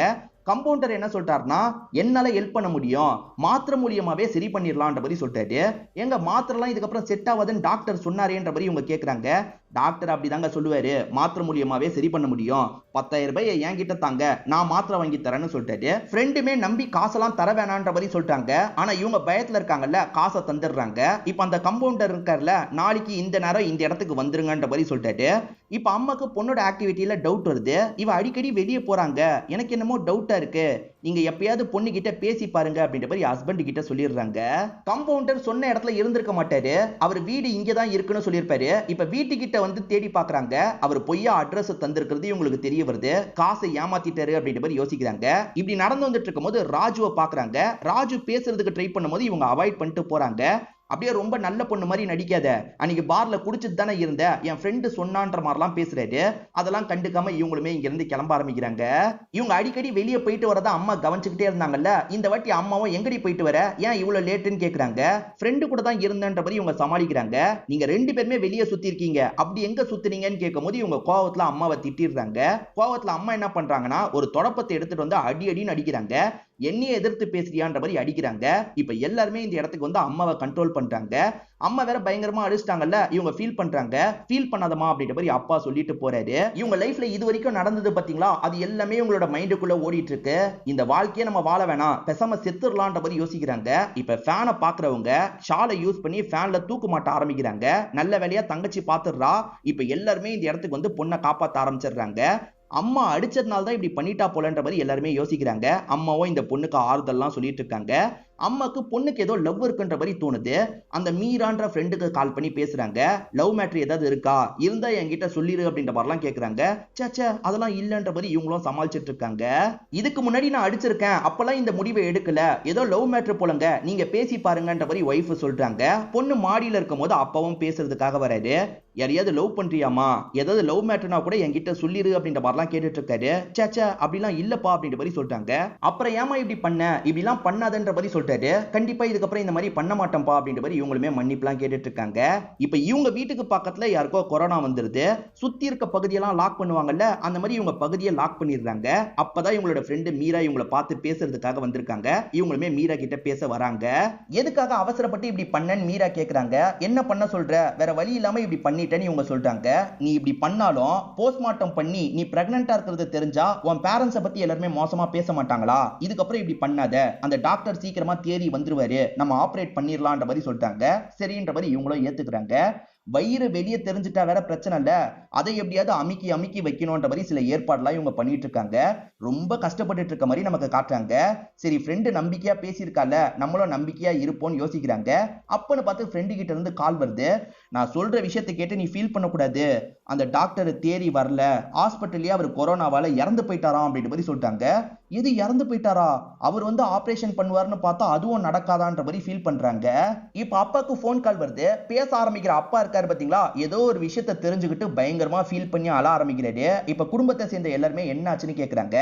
கம்பவுண்டர் என்ன சொல்றாருன்னா, என்னால ஹெல்ப் பண்ண முடியும், மாத்திரை மூலியமாவே சரி பண்ணிடலாம்ன்ற மாதிரி சொல்லிட்டாரு. எங்க மாத்திரைலாம் இதுக்கப்புறம் செட் ஆகாதுன்னு டாக்டர் சொன்னாரேன்ற மாதிரி இவங்க கேக்குறாங்க. டாக்டர் அப்படிதாங்க சொல்லுவாரு, மாத்திரை மூலியமாவே சரி பண்ண முடியும், 10,000 ரூபாய் என்கிட்ட தாங்க, நான் மாத்திரை வாங்கி தரேன்னு சொல்லிட்டாரு. ஃப்ரெண்டுமே நம்பி காசெல்லாம் தர வேணான்ற மாதிரி சொல்லிட்டாங்க. ஆனா இவங்க பயத்துல இருக்காங்கல்ல, காசை தந்துடுறாங்க. இப்ப அந்த கம்பவுண்டர் இருக்கார்ல, நாளைக்கு இந்த நேரம் இந்த இடத்துக்கு வந்துருங்கன்ற மாதிரி சொல்லிட்டாரு. இப்ப அம்மாக்கு பொண்ணோட ஆக்டிவிட்டியில டவுட் வருது. இவ அடிக்கடி வெளியே போறாங்க, எனக்கு என்னமோ டவுட்டா இருக்கு, நீங்க எப்பயாவது பொண்ணு கிட்ட பேசி பாருங்க அப்படின்ற மாதிரி ஹஸ்பண்ட் கிட்ட சொல்லிடுறாங்க. கம்பவுண்டர் சொன்ன இடத்துல இருந்திருக்க மாட்டாரு, அவர் வீடு இங்கதான் இருக்குன்னு சொல்லியிருப்பாரு. இப்ப வீட்டுக்கிட்ட வந்து தேடி பாக்குறாங்க. அவர் பொய்யா அட்ரஸ் தந்திருக்கிறது இவங்களுக்கு தெரிய வருது. காசை ஏமாத்திட்டாரு அப்படின்ற மாதிரி யோசிக்கிறாங்க. இப்படி நடந்து வந்துட்டு இருக்கும் போது ராஜுவை பாக்குறாங்க. ராஜு பேசுறதுக்கு ட்ரை பண்ணும்போது இவங்க அவாய்ட் பண்ணிட்டு போறாங்க. அப்படியே ரொம்ப நல்ல பொண்ணு மாதிரி நடிக்காத, அன்னைக்கு பார்ல குடிச்சிட்டு தானே இருந்த, என் ஃப்ரெண்டு சொன்னான்ற மாதிரிலாம் பேசுறாரு. அதெல்லாம் கண்டுக்காம இவங்களுமே இங்க இருந்து கிளம்ப ஆரம்பிக்கிறாங்க. இவங்க அடிக்கடி வெளியே போயிட்டு வரதா அம்மா கவனிச்சுக்கிட்டே இருந்தாங்கல்ல, இந்த வாட்டி அம்மாவும் எங்கடி போயிட்டு வர, ஏன் இவ்வளவு லேட்டுன்னு கேக்குறாங்க. ஃப்ரெண்டு கூட தான் இருந்தன்ற மாதிரி இவங்க சமாளிக்கிறாங்க. நீங்க 2 பேருமே வெளியே சுத்தி இருக்கீங்க, அப்படி எங்க சுத்துனீங்கன்னு கேட்கும் போது இவங்க கோவத்துல அம்மாவை திட்டிடுறாங்க. கோவத்துல அம்மா என்ன பண்றாங்கன்னா, ஒரு தொடப்பத்தை எடுத்துட்டு வந்து அடி அடின்னு அடிக்கிறாங்க. என்னையே எதிர்த்து பேசுறியான்ற மாதிரி அடிக்கிறாங்க. இப்ப எல்லாருமே இந்த இடத்துக்கு வந்து அம்மாவை கண்ட்ரோல் பண்றாங்க. அம்மா வேற பயங்கரமா அடிச்சிட்டாங்கல்ல, இவங்க ஃபீல் பண்றாங்க. ஃபீல் பண்ணாதமா அப்படின்ற மாதிரி அப்பா சொல்லிட்டு போறாரு. இவங்க லைஃப்ல இது வரைக்கும் நடந்தது பாத்தீங்களா, அது எல்லாமே உங்களோட மைண்டுக்குள்ள ஓடிட்டு இருக்கு. இந்த வாழ்க்கையை நம்ம வாழ வேணாம், பேசாம செத்துறலாம்ன்ற மாதிரி யோசிக்கிறாங்க. இப்ப ஃபேனை பாக்குறவங்க ஷாலை யூஸ் பண்ணி ஃபேன்ல தூக்கு மாட்ட ஆரம்பிக்கிறாங்க. நல்ல வேலையா தங்கச்சி பாத்துடுறா. இப்ப எல்லாருமே இந்த இடத்துக்கு வந்து பொண்ணை காப்பாத்த ஆரம்பிச்சிடுறாங்க. அம்மா அடிச்சதுனால தான் இப்படி பண்ணிட்டா போலன்ற மாதிரி எல்லாருமே யோசிக்கிறாங்க. அம்மாவும் இந்த பொண்ணுக்கு ஆறுதல்லாம் சொல்லிட்டு இருக்காங்க. அம்மாக்கு பொண்ணுக்கு ஏதோ லவ் இருக்குன்ற மாதிரி தோணுது. அந்த மீரான்ற ஃப்ரெண்டுக்கு கால் பண்ணி பேசுறாங்க. லவ் மேட்டர் ஏதாவது இருக்கா, இருந்தா என்கிட்ட சொல்லிரு அப்படின்ற மாதிரிலாம் கேக்குறாங்க. சேச்சே அதெல்லாம் இல்லன்ற மாதிரி இவங்களும் சமாளிச்சிட்டு இருக்காங்க. இதுக்கு முன்னாடி நான் அடிச்சிருக்கேன், அப்பெல்லாம் இந்த முடிவை எடுக்கல, ஏதோ லவ் மேட்டர் போலங்க, நீங்க பேசி பாருங்கன்ற மாதிரி ஒய்ஃப் சொல்றாங்க. பொண்ணு மாடியில இருக்கும் போது அப்பாவும் பேசுறதுக்காக வராரு. யாரையாவது லவ் பண்றியாமா, ஏதாவது லவ் மேட்டர்னா கூட என்கிட்ட சொல்லிரு அப்படின்ற மாதிரிலாம் கேட்டுட்டு இருக்காரு. சேச்சே அப்படிலாம் இல்லப்பா அப்படின்ற மாதிரி சொல்றாங்க. அப்புறம் ஏமா இப்படி பண்ண, இப்படிலாம் பண்ணாதன்ற மாதிரி சொல்லிட்டாரு. கண்டிப்பா இதுக்கப்புறம் இந்த மாதிரி பண்ண மாட்டேன்பா அப்படின்ற மாதிரி இவங்களுமே மன்னிப்புலாம் கேட்டுட்டு இருக்காங்க. இப்ப இவங்க வீட்டுக்கு பக்கத்துல யாருக்கோ கொரோனா வந்துருது. சுத்தி இருக்க பகுதியெல்லாம் லாக் பண்ணுவாங்கல்ல, அந்த மாதிரி இவங்க பகுதியை லாக் பண்ணிடுறாங்க. அப்பதான் இவங்களோட ஃப்ரெண்டு மீரா இவங்களை பார்த்து பேசுறதுக்காக வந்திருக்காங்க. இவங்களுமே மீரா கிட்ட பேச வராங்க. எதுக்காக அவசரப்பட்டு இப்படி பண்ணன்னு மீரா கேக்குறாங்க. என்ன பண்ண சொல்ற, வேற வழி இல்லாம இப்படி பண்ணிட்டேன்னு இவங்க சொல்றாங்க. நீ இப்படி பண்ணாலும் போஸ்ட்மார்ட்டம் பண்ணி நீ பிரெக்னன்ட்டா இருக்கிறது தெரிஞ்சா உன் பேரண்ட்ஸை பத்தி எல்லாருமே மோசமா பேச மாட்டாங்களா, இதுக்கப்புறம் இப்படி பண்ணாத, அந்த டாக்டர் சீக்கிரமா தேறி வந்துருவாரு, நம்ம ஆபரேட் பண்ணிடலான்ற மாதிரி சொல்லிட்டாங்க. சரின்ற மாதிரி இவங்களும் ஏத்துக்கிறாங்க. வயிறு வெளியே தெரிஞ்சுட்டா வேற பிரச்சனை இல்ல, அதை எப்படியாவது அமுக்கி அமுக்கி வைக்கணும்ன்ற மாதிரி சில ஏற்பாடுலாம் இவங்க பண்ணிட்டு இருக்காங்க. ரொம்ப கஷ்டப்பட்டு இருக்க மாதிரி நமக்கு காட்டுறாங்க. சரி ஃப்ரெண்டு நம்பிக்கையா பேசியிருக்கால, நம்மளும் நம்பிக்கையா இருப்போம்னு யோசிக்கிறாங்க. அப்பன்னு பார்த்து ஃப்ரெண்டு கிட்ட இருந்து கால் வருது. நான் சொல்ற விஷயத்தை கேட்டு நீ ஃபீல் பண்ணக்கூடாது, அந்த டாக்டர் தேறி வரல, ஹாஸ்பிட்டல்லயே அவர் கொரோனாவால இறந்து போயிட்டாராம் அப்படின்ற மாதிரி சொல்லிட்டாங்க. இது இறந்து போயிட்டாரா, அவர் வந்து ஆபரேஷன் பண்ணுவார்னு பார்த்தா அதுவும் நடக்காதான்ற மாதிரி ஃபீல் பண்றாங்க. இப்ப அப்பாக்கு போன் கால் வருது. பேச ஆரம்பிக்கிற அப்பா இருக்காரு பாத்தீங்களா, ஏதோ ஒரு விஷயத்தை தெரிஞ்சுக்கிட்டு பயங்கரமா ஃபீல் பண்ணி அழ ஆரம்பிக்கிறாரு. இப்ப குடும்பத்தை சேர்ந்த எல்லாருமே என்ன ஆச்சுன்னு கேக்குறாங்க.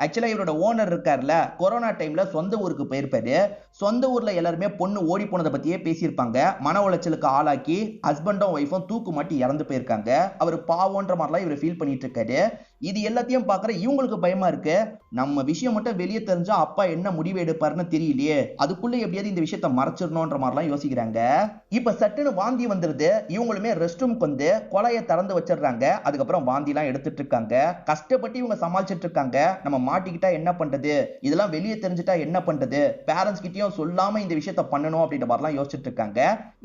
ஆக்சுவலா இவரோட ஓனர் இருக்காருல, கொரோனா டைம்ல சொந்த ஊருக்கு போயிருப்பாரு. சொந்த ஊர்ல எல்லாருமே பொண்ணு ஓடி போனதை பத்தியே பேசியிருப்பாங்க. மன உளைச்சலுக்கு ஆளாக்கி ஹஸ்பண்டும் ஒய்ஃபும் தூக்கு மாட்டி இறந்து போயிருக்காங்க. அவர் பாவம்ன்ற மாதிரிலாம் இவர் ஃபீல் பண்ணிட்டு இருக்காரு. இது எல்லாத்தையும் பாக்குற இவங்களுக்கு பயமா இருக்கு. நம்ம விஷயம் மட்டும் வெளியே தெரிஞ்சா அப்பா என்ன முடிவு எடுப்பாருன்னு தெரியலையே, அதுக்குள்ள எப்படியாவது இந்த விஷயத்தை மறைச்சிடணும்ன்ற மாதிரிலாம் யோசிக்கிறாங்க. இப்ப சட்டுன்னு வாந்தி வந்துருது. இவங்களுமே ரெஸ்ட் ரூம்க்கு வந்து கொலையை திறந்து வச்சிடுறாங்க. அதுக்கப்புறம் வாந்தி எல்லாம் எடுத்துட்டு இருக்காங்க. கஷ்டப்பட்டு இவங்க சமாளிச்சிட்டு இருக்காங்க. நம்ம மாட்டிக்கிட்டா என்ன பண்றது, இதெல்லாம் வெளியே தெரிஞ்சுட்டா என்ன பண்றது, பேரண்ட்ஸ் கிட்டயும் சொல்லாம இந்த விஷயத்த பண்ணணும் அப்படின்ற மாதிரிலாம் யோசிச்சுட்டு இருக்காங்க.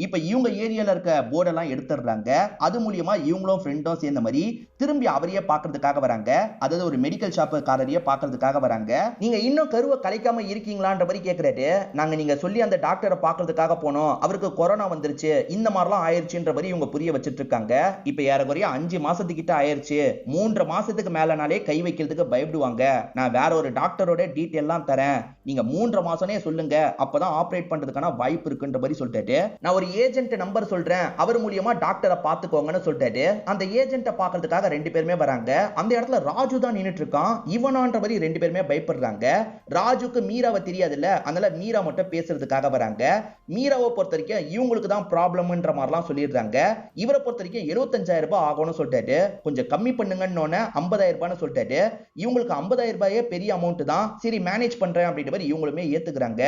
இப்ப இவங்க ஏரியால இருக்க போர்டெல்லாம் எடுத்துடுறாங்க. அது மூலியமா இவங்களும் ஃப்ரெண்டும் சேர்ந்த மாதிரி திரும்பி அவரையே பாக்குறதுக்காக வராங்க. அதாவது ஒரு மெடிக்கல் ஷாப் காரரையே பாக்குறதுக்காக வராங்க. நீங்க இன்னும் கருவை கலைக்காம இருக்கீங்களான்ற மாதிரி கேக்குறாரு. நாங்க நீங்க சொல்லி அந்த டாக்டரை பாக்குறதுக்காக போனோம், அவருக்கு கொரோனா வந்துருச்சு, இந்த மாதிரிலாம் ஆயிருச்சுன்ற மாதிரி இவங்க புரிய வச்சிட்டு இருக்காங்க. இப்ப ஏறக்குறைய 5 மாசத்துக்கிட்ட ஆயிருச்சு. 3 மாசத்துக்கு மேலனாலே கை வைக்கிறதுக்கு பயப்படுவாங்க. நான் வேற ஒரு டாக்டரோட டீடைல் எல்லாம் தரேன், நீங்க 3 மாசமே சொல்லுங்க, அப்பதான் ஆபரேட் பண்றதுக்கான வாய்ப்பு இருக்குன்ற மாதிரி சொல்லிட்டாரு. நான் ஒரு ஏஜென்ட் நம்பர் சொல்றேன், அவர் மூலியமா டாக்டரை பாத்துக்கோங்கன்னு சொல்லிட்டாரு. அந்த ஏஜென்ட்டை பாக்குறதுக்காக 2 பேருமே வராங்க. அந்த இடத்துல ராஜு தான் நின்னுட்டு இருக்கான். இவனான்ற மாதிரி 2 பேருமே பயப்படுறாங்க. ராஜுக்கு மீராவை தெரியாதுல்ல, அதனால மீரா மட்டும் பேசுறதுக்காக வராங்க. மீராவை பொறுத்த வரைக்கும் இவங்களுக்கு தான் ப்ராப்ளம்ன்ற மாதிரிலாம் சொல்லிடுறாங்க. இவரை பொறுத்த வரைக்கும் 75,000 ரூபாய் ஆகும்னு சொல்லிட்டாரு. கொஞ்சம் கம்மி பண்ணுங்கன்னு 50,000 ரூபாய்னு சொல்லிட்டாரு. இவங்களுக்கு 50,000 ரூபாயே பெரிய அமௌண்ட் தான். சரி மேனேஜ் பண்றேன் அப்படின்ற மாதிரி இவங்களுமே ஏத்துக்கிறாங்க.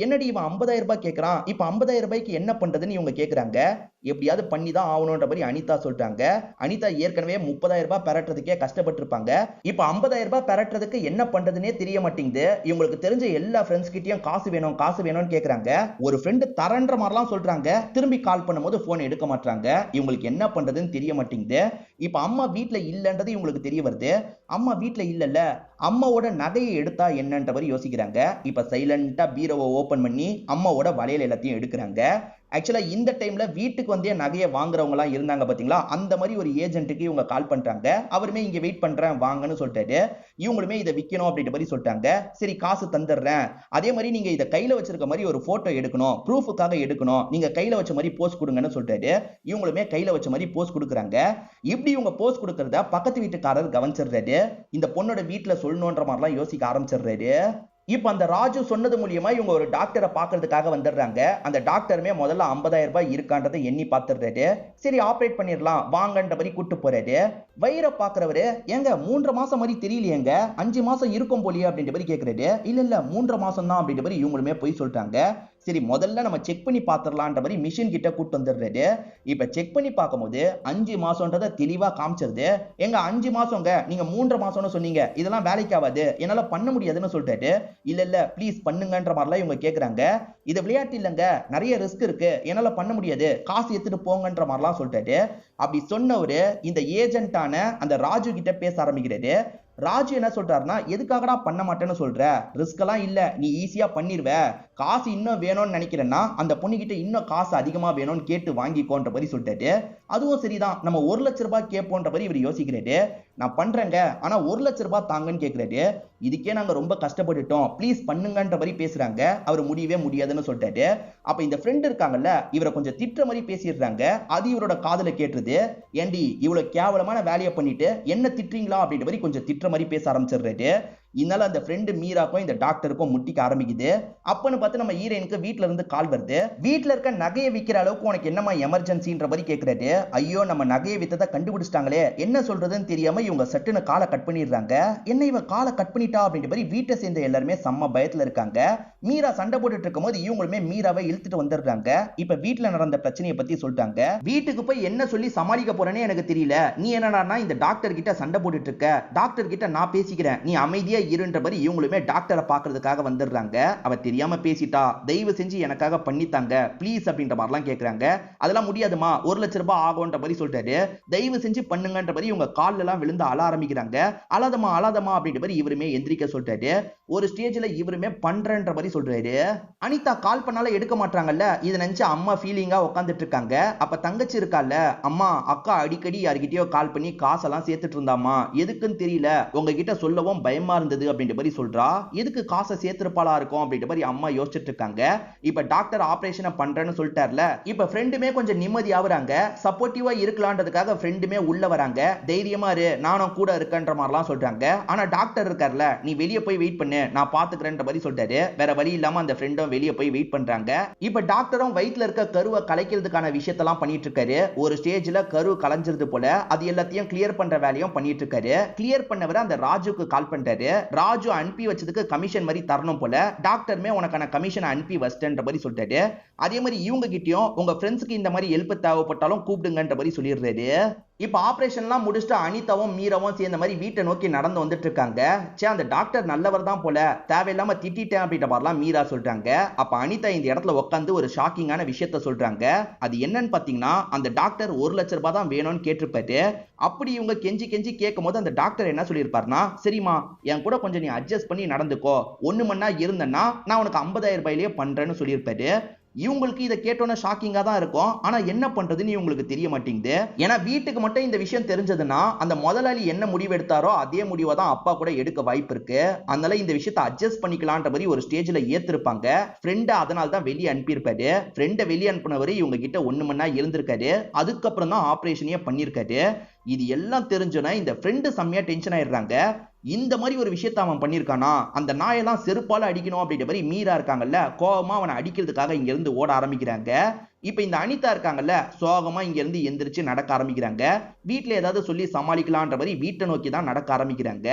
என்னடி இவன் 50,000 ரூபாய் கேட்கறான், இப்ப 50,000 ரூபாய்க்கு என்ன பண்றதுன்னு இவங்க கேக்குறாங்க. எப்படியாவது பண்ணி தான் ஆகணும்ன்ற மாதிரி அனிதா சொல்றாங்க. அனிதா ஏற்கனவே 30,000 ரூபாய் பெறறதுக்கே கஷ்டப்பட்டு இருப்பாங்க. இப்ப 50,000 ரூபாய் பெறறதுக்கு என்ன பண்றதுன்னே தெரிய மாட்டேங்குது. இவங்களுக்கு தெரிஞ்ச எல்லா ஃப்ரெண்ட்ஸ் கிட்டயும் காசு வேணும் காசு வேணும்னு கேக்குறாங்க. ஒரு ஃப்ரெண்ட் தரன்ற மாதிரிலாம் சொல்றாங்க. திரும்பி கால் பண்ணும்போது போன் எடுக்க மாட்டாங்க. இவங்களுக்கு என்ன பண்றதுன்னு தெரிய மாட்டேங்குது. இப்ப அம்மா வீட்ல இல்லன்றது இவங்களுக்கு தெரிய வருது. அம்மா வீட்ல இல்லல்ல, அம்மாவோட நகையை எடுத்தா என்னன்ற மாதிரி யோசிக்கிறாங்க. இப்ப சைலண்டா பீரோவை ஓபன் பண்ணி அம்மாவோட வளையல் எல்லாத்தையும் எடுக்கிறாங்க. ஆக்சுவலா இந்த டைம்ல வீட்டுக்கு வந்தே நகையை வாங்குறவங்க எல்லாம் இருந்தாங்க பாத்தீங்களா, அந்த மாதிரி ஒரு ஏஜென்ட்டுக்கு இவங்க கால் பண்றாங்க. அவருமே இங்க வெயிட் பண்றேன் வாங்கன்னு சொல்லிட்டாரு. இவங்களுமே இதை விற்கணும் அப்படின்ற மாதிரி சொல்லிட்டாங்க. சரி காசு தந்துடுறேன், அதே மாதிரி நீங்க இதை கையில வச்சிருக்க மாதிரி ஒரு போட்டோ எடுக்கணும், ப்ரூஃபுக்காக எடுக்கணும், நீங்க கையில வச்ச மாதிரி போஸ்ட் கொடுங்கன்னு சொல்லிட்டாரு. இவங்களுமே கையில வச்ச மாதிரி போஸ்ட் கொடுக்குறாங்க. இப்படி இவங்க போஸ்ட் கொடுக்கறத பக்கத்து வீட்டுக்காரர் கவனிச்சிடுறாரு. இந்த பொண்ணோட வீட்டுல சொல்லணும்ன்ற மாதிரிலாம் யோசிக்க ஆரம்பிச்சிடுறாரு. இப்ப அந்த ராஜு சொன்னது மூலியமா இவங்க ஒரு டாக்டரை பாக்குறதுக்காக வந்துடுறாங்க. அந்த டாக்டருமே முதல்ல 50,000 ரூபாய் இருக்கான்றதை எண்ணி பார்த்துடுறாரு. சரி ஆபரேட் பண்ணிடலாம் வாங்கன்ற மாதிரி கூட்டு போறாரு. வயிறை பாக்குறவரு, ஏங்க 3 மாசம் மாதிரி தெரியலையேங்க, 5 மாசம் இருக்கும் போலியே அப்படின்ற மாதிரி கேக்குறாரு. இல்ல இல்ல 3 மாசம் தான் அப்படின்ற மாதிரி இவங்களுமே போய் சொல்லிட்டாங்க. சரி முதல்ல நம்ம செக் பண்ணி பாத்துறலாம்ன்ற மாதிரி மிஷின் கிட்ட கூட்டு வந்துடுறாரு. இப்ப செக் பண்ணி பார்க்கும்போது 5 மாசம்ன்றத தெளிவா காமிச்சிருது. எங்க 5 மாசங்க, நீங்க 3 மாசம்னு சொன்னீங்க, இதெல்லாம் வேலைக்கு ஆகாது, என்னால பண்ண முடியாதுன்னு சொல்லிட்டாரு. இல்ல இல்ல ப்ளீஸ் பண்ணுங்கன்ற மாதிரிலாம் இவங்க கேக்குறாங்க. இது விளையாட்டு இல்லங்க, நிறைய ரிஸ்க் இருக்கு, என்னால பண்ண முடியாது, காசு எடுத்துட்டு போங்கன்ற மாதிரிலாம் சொல்லிட்டாரு. அப்படி சொன்னவரு இந்த ஏஜென்ட்டான அந்த ராஜு கிட்ட பேச ஆரம்பிக்கிறாரு. ராஜு என்ன சொல்றாருன்னா, எதுக்காகடா பண்ண மாட்டேன்னு சொல்ற, ரிஸ்க் எல்லாம் இல்ல, நீ ஈஸியா பண்ணிருவ, காசு இன்னும் வேணும்னு நினைக்கிறேன்னா அந்த பொண்ணு கிட்ட இன்னும் காசு அதிகமா வேணும்னு கேட்டு வாங்கிக்கோன்ற மாதிரி சொல்லிட்டாரு. அதுவும் சரிதான், நம்ம 1 லட்சம் ரூபாய் கேட்போன்ற மாதிரி இவர் யோசிக்கிறாரு. நான் பண்றேங்க, ஆனா 1 லட்சம் ரூபாய் தாங்கன்னு கேட்கிறாரு. இதுக்கே நாங்க ரொம்ப கஷ்டப்பட்டுட்டோம், ப்ளீஸ் பண்ணுங்கன்ற மாதிரி பேசுறாங்க. அவர் முடியவே முடியாதுன்னு சொல்லிட்டாரு. அப்ப இந்த ஃப்ரெண்ட் இருக்காங்கல்ல, இவரை கொஞ்சம் திட்டுற மாதிரி பேசிடுறாங்க. அது இவரோட காதுல கேட்டுருது. ஏண்டி இவ்வளவு கேவலமான வேலையை பண்ணிட்டு என்ன திட்டுறீங்களா அப்படின்ற மாதிரி கொஞ்சம் திட்டுற மாதிரி பேச ஆரம்பிச்சிடுறாரு. இதனால அந்த ஃப்ரெண்டு மீராக்கும் இந்த டாக்டருக்கும் முட்டிக்க ஆரம்பிக்குது. அப்பன்னு பார்த்து நம்ம ஹீரோயினுக்கு வீட்ல இருந்து கால் வருது. வீட்ல இருக்க நகையை விற்கிற அளவுக்கு உனக்கு என்னமா எமர்ஜென்சின்ற மாதிரி கேக்குறாரு. ஐயோ நம்ம நகையை வித்ததை கண்டுபிடிச்சிட்டாங்களே, என்ன சொல்றதுன்னு தெரியாம இவங்க சட்டுன்னு காலை கட் பண்ணிடுறாங்க. என்ன இவ காலை கட் பண்ணிட்டா அப்படின்ற மாதிரி வீட்டை சேர்ந்த எல்லாருமே செம்ம பயத்துல இருக்காங்க. மீரா சண்டை போட்டுட்டு இருக்கும் போது இவங்களுமே மீராவை இழுத்துட்டு வந்துடுறாங்க. இப்ப வீட்டுல நடந்த பிரச்சனையை பத்தி சொல்லிட்டாங்க. வீட்டுக்கு போய் என்ன சொல்லி சமாளிக்க போறேன்னு எனக்கு தெரியல, நீ என்னன்னா இந்த டாக்டர் கிட்ட சண்டை போட்டுட்டு இருக்க, டாக்டர் கிட்ட நான் பேசிக்கிறேன், நீ அமைதியா இருன்ற மாதிரி இவங்களுமே டாக்டரை பாக்குறதுக்காக வந்துடுறாங்க. அவ தெரியாம பேசிட்டா, தயவு செஞ்சு எனக்காக பண்ணித்தாங்க ப்ளீஸ் அப்படின்ற மாதிரிலாம் கேக்குறாங்க. அதெல்லாம் முடியாதுமா, 1,00,000 ரூபாய் ஆகும்ன்ற மாதிரி சொல்லிட்டாரு. தயவு செஞ்சு பண்ணுங்கன்ற மாதிரி இவங்க கால்ல எல்லாம் விழுந்து அழ ஆரம்பிக்கிறாங்க. அழாதமா அழாதமா அப்படின்ற மாதிரி இவருமே எந்திரிக்க சொல்லிட்டாரு. ஒரு ஸ்டேஜ்ல இவருமே பண்றன்ற மாதிரி சொல்றாரு. அனிதா கால் பண்ணாலும் எடுக்க மாட்டாங்கல்ல, இதை நினைச்சு அம்மா ஃபீலிங்கா உட்காந்துட்டு இருக்காங்க. அப்ப தங்கச்சி இருக்கால, அம்மா அக்கா அடிக்கடி யார்கிட்டயோ கால் பண்ணி காசெல்லாம் சேர்த்துட்டு இருந்தாமா, எதுக்குன்னு தெரியல, உங்ககிட்ட சொல்லவும் பயமா இருந்தது அப்படின்ற மாதிரி சொல்றா. எதுக்கு காசை சேர்த்திருப்பாளா இருக்கும் அப்படின்ற மாதிரி அம்மா யோசிச்சுட்டு இருக்காங்க. இப்ப டாக்டர் ஆபரேஷனை பண்றேன்னு சொல்லிட்டார்ல, இப்ப ஃப்ரெண்டுமே கொஞ்சம் நிம்மதி ஆகுறாங்க. சப்போர்ட்டிவா இருக்கலான்றதுக்காக ஃப்ரெண்டுமே உள்ள வராங்க. தைரியமா இரு, நானும் கூட இருக்கன்ற மாதிரிலாம் சொல்றாங்க. ஆனா டாக்டர் இருக்கார்ல, நீ வெளியே போய் வெயிட் பண்ணு, நான் பாத்துக்கிறேன்ற மாதிரி சொல்றாரு. வேற வழி இல்லாம அந்த ஃப்ரெண்டும் வெளியே போய் வெயிட் பண்றாங்க. இப்ப டாக்டரும் வயித்துல இருக்க கருவை கலைக்கிறதுக்கான விஷயத்தெல்லாம் பண்ணிட்டு இருக்காரு. ஒரு ஸ்டேஜ்ல கரு கலைஞ்சிருது போல, அது எல்லாத்தையும் கிளியர் பண்ற வேலையும் பண்ணிட்டு இருக்காரு. கிளியர் பண்ணவரை அந்த ராஜுக்கு கால் பண்றாரு. ராஜு அனுப்பி வச்சதுக்கு கமிஷன் மாதிரி தரணும் போல, டாக்டருமே உனக்கான கமிஷன் அனுப்பி வச்சிட்டேன்ற மாதிரி சொல்றாரு. அதே மாதிரி இவங்க கிட்டயும் உங்க ஃப்ரெண்ட்ஸ்க்கு இந்த மாதிரி ஹெல்ப் தேவைப்பட்டாலும் கூப்பிடுங்கன்ற மாதிரி சொல்லிடுறாரு. இப்ப ஆபரேஷன்லாம் முடிச்சுட்டு அனிதாவும் மீராவும் சேர்ந்த மாதிரி வீட்டை நோக்கி நடந்து வந்துட்டு இருக்காங்க. சே, அந்த டாக்டர் நல்லவர் தான் போல, தேவையில்லாம திட்டிட்டேன் அப்படின்ற மாதிரிலாம் மீரா சொல்றாங்க. அப்ப அனிதா இந்த இடத்துல உட்காந்து ஒரு ஷாக்கிங்கான விஷயத்த சொல்றாங்க. அது என்னன்னு பாத்தீங்கன்னா, அந்த டாக்டர் 1,00,000 ரூபாய் தான் வேணும்னு கேட்டிருப்பாரு. அப்படி இவங்க கெஞ்சி கெஞ்சி கேட்கும் போது அந்த டாக்டர் என்ன சொல்லியிருப்பாருன்னா, சரிமா என் கூட கொஞ்சம் நீ அட்ஜஸ்ட் பண்ணி நடந்துக்கோ, 1 மணி நேரம் இருந்தேன்னா நான் உனக்கு 50,000 ரூபாயிலேயே பண்றேன்னு சொல்லியிருப்பாரு. இவங்களுக்கு இதை கேட்டோன்னா ஷாக்கிங்கா தான் இருக்கும். ஆனா என்ன பண்றதுன்னு இவங்களுக்கு தெரிய மாட்டேங்குது. ஏன்னா வீட்டுக்கு மட்டும் இந்த விஷயம் தெரிஞ்சதுன்னா அந்த முதலாளி என்ன முடிவு எடுத்தாரோ அதே முடிவை தான் அப்பா கூட எடுக்க வாய்ப்பு இருக்கு. அதனால இந்த விஷயத்தை அட்ஜஸ்ட் பண்ணிக்கலான்ற மாதிரி ஒரு ஸ்டேஜ்ல ஏத்திருப்பாங்க. ஃப்ரெண்டை அதனால தான் வெளியே அனுப்பியிருப்பாரு. ஃப்ரெண்டை வெளியே அனுப்பினவர் இவங்க கிட்ட 1 மணி நேரம் இருந்திருக்காரு. அதுக்கப்புறம் தான் ஆபரேஷனே பண்ணியிருக்காரு. இது எல்லாம் தெரிஞ்சோன்னா இந்த ஃப்ரெண்டு செம்மையா டென்ஷன் ஆயிடுறாங்க. இந்த மாதிரி ஒரு விஷயத்தை அவன் பண்ணியிருக்கானா, அந்த நாயெல்லாம் செருப்பால அடிக்கணும் அப்படின்ற மாதிரி மீரா இருக்காங்கல்ல, கோபமா அவனை அடிக்கிறதுக்காக இங்க இருந்து ஓட ஆரம்பிக்கிறாங்க. இப்ப இந்த அனிதா இருக்காங்கல்ல, சோகமா இங்க இருந்து எந்திரிச்சு நடக்க ஆரம்பிக்கிறாங்க. வீட்டுல ஏதாவது சொல்லி சமாளிக்கலான்ற மாதிரி வீட்டை நோக்கி தான் நடக்க ஆரம்பிக்கிறாங்க.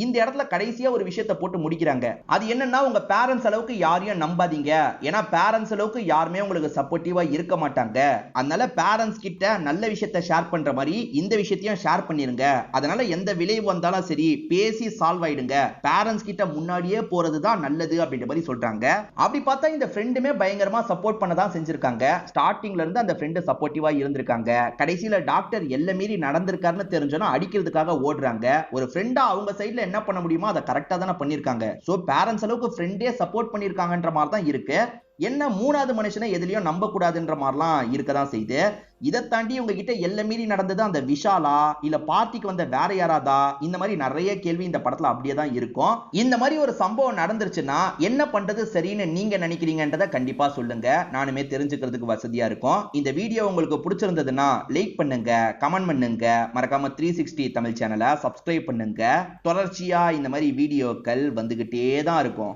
இந்த இடத்துல கடைசியா ஒரு விஷயத்தை போட்டு முடிக்கிறாங்க. அது என்னன்னா, உங்க பேரண்ட்ஸ் அளவுக்கு யாரையும் நம்பாதீங்க. ஏன்னா பேரண்ட்ஸ் அளவுக்கு யாருமே உங்களுக்கு சப்போர்ட்டிவா இருக்க மாட்டாங்க. அதனால பேரண்ட்ஸ் கிட்ட நல்ல விஷயத்தை ஷேர் பண்ற மாதிரி இந்த விஷயத்தையும் ஷேர் பண்ணிருங்க. அதனால எந்த விளைவு வந்தாலும் சரி பேசி சால்வ் ஆயிடுங்க. பேரண்ட்ஸ் கிட்ட முன்னாடியே போறதுதான் நல்லது அப்படின்ற மாதிரி சொல்றாங்க. அப்படி பார்த்தா இந்த ஃப்ரெண்டுமே பயங்கரமா சப்போர்ட் பண்ணதான் செஞ்சிருக்காங்க. ஸ்டார்டிங்ல இருந்து அந்த ஃப்ரெண்டு சப்போர்ட்டிவா இருந்திருக்காங்க. கடைசியில டாக்டர் எல்லை மீறி நடந்திருக்காருன்னு தெரிஞ்சோன்னா அடிக்கிறதுக்காக ஓடுறாங்க. ஒரு ஃப்ரெண்டா அவங்க சைடுல என்ன பண்ண முடியுமோ அதை கரெக்டா தானே பண்ணிருக்காங்க. சோ பேரண்ட்ஸ் அளவுக்கு ஃப்ரெண்டே சப்போர்ட் பண்ணிருக்காங்கன்ற மாதிரி தான் இருக்கு. என்ன மூணாவது மனுஷனை எதுலயும் நம்ப கூடாதுன்ற மாதிரிலாம் இருக்கதான் செய்யுது. இதை தாண்டி உங்ககிட்ட எல்லை மீறி நடந்தது அந்த விஷாலா, இல்ல பார்ட்டிக்கு வந்த வேற யாராதா, இந்த மாதிரி நிறைய கேள்வி இந்த படத்துல அப்படியே தான் இருக்கும். இந்த மாதிரி ஒரு சம்பவம் நடந்துருச்சுன்னா என்ன பண்றது சரின்னு நீங்க நினைக்கிறீங்கன்றத கண்டிப்பா சொல்லுங்க. நானுமே தெரிஞ்சுக்கிறதுக்கு வசதியா இருக்கும். இந்த வீடியோ உங்களுக்கு பிடிச்சிருந்ததுன்னா லைக் பண்ணுங்க, கமெண்ட் பண்ணுங்க, மறக்காம 360 தமிழ் சேனலை சப்ஸ்கிரைப் பண்ணுங்க. தொடர்ச்சியா இந்த மாதிரி வீடியோக்கள் வந்துகிட்டே தான் இருக்கும்.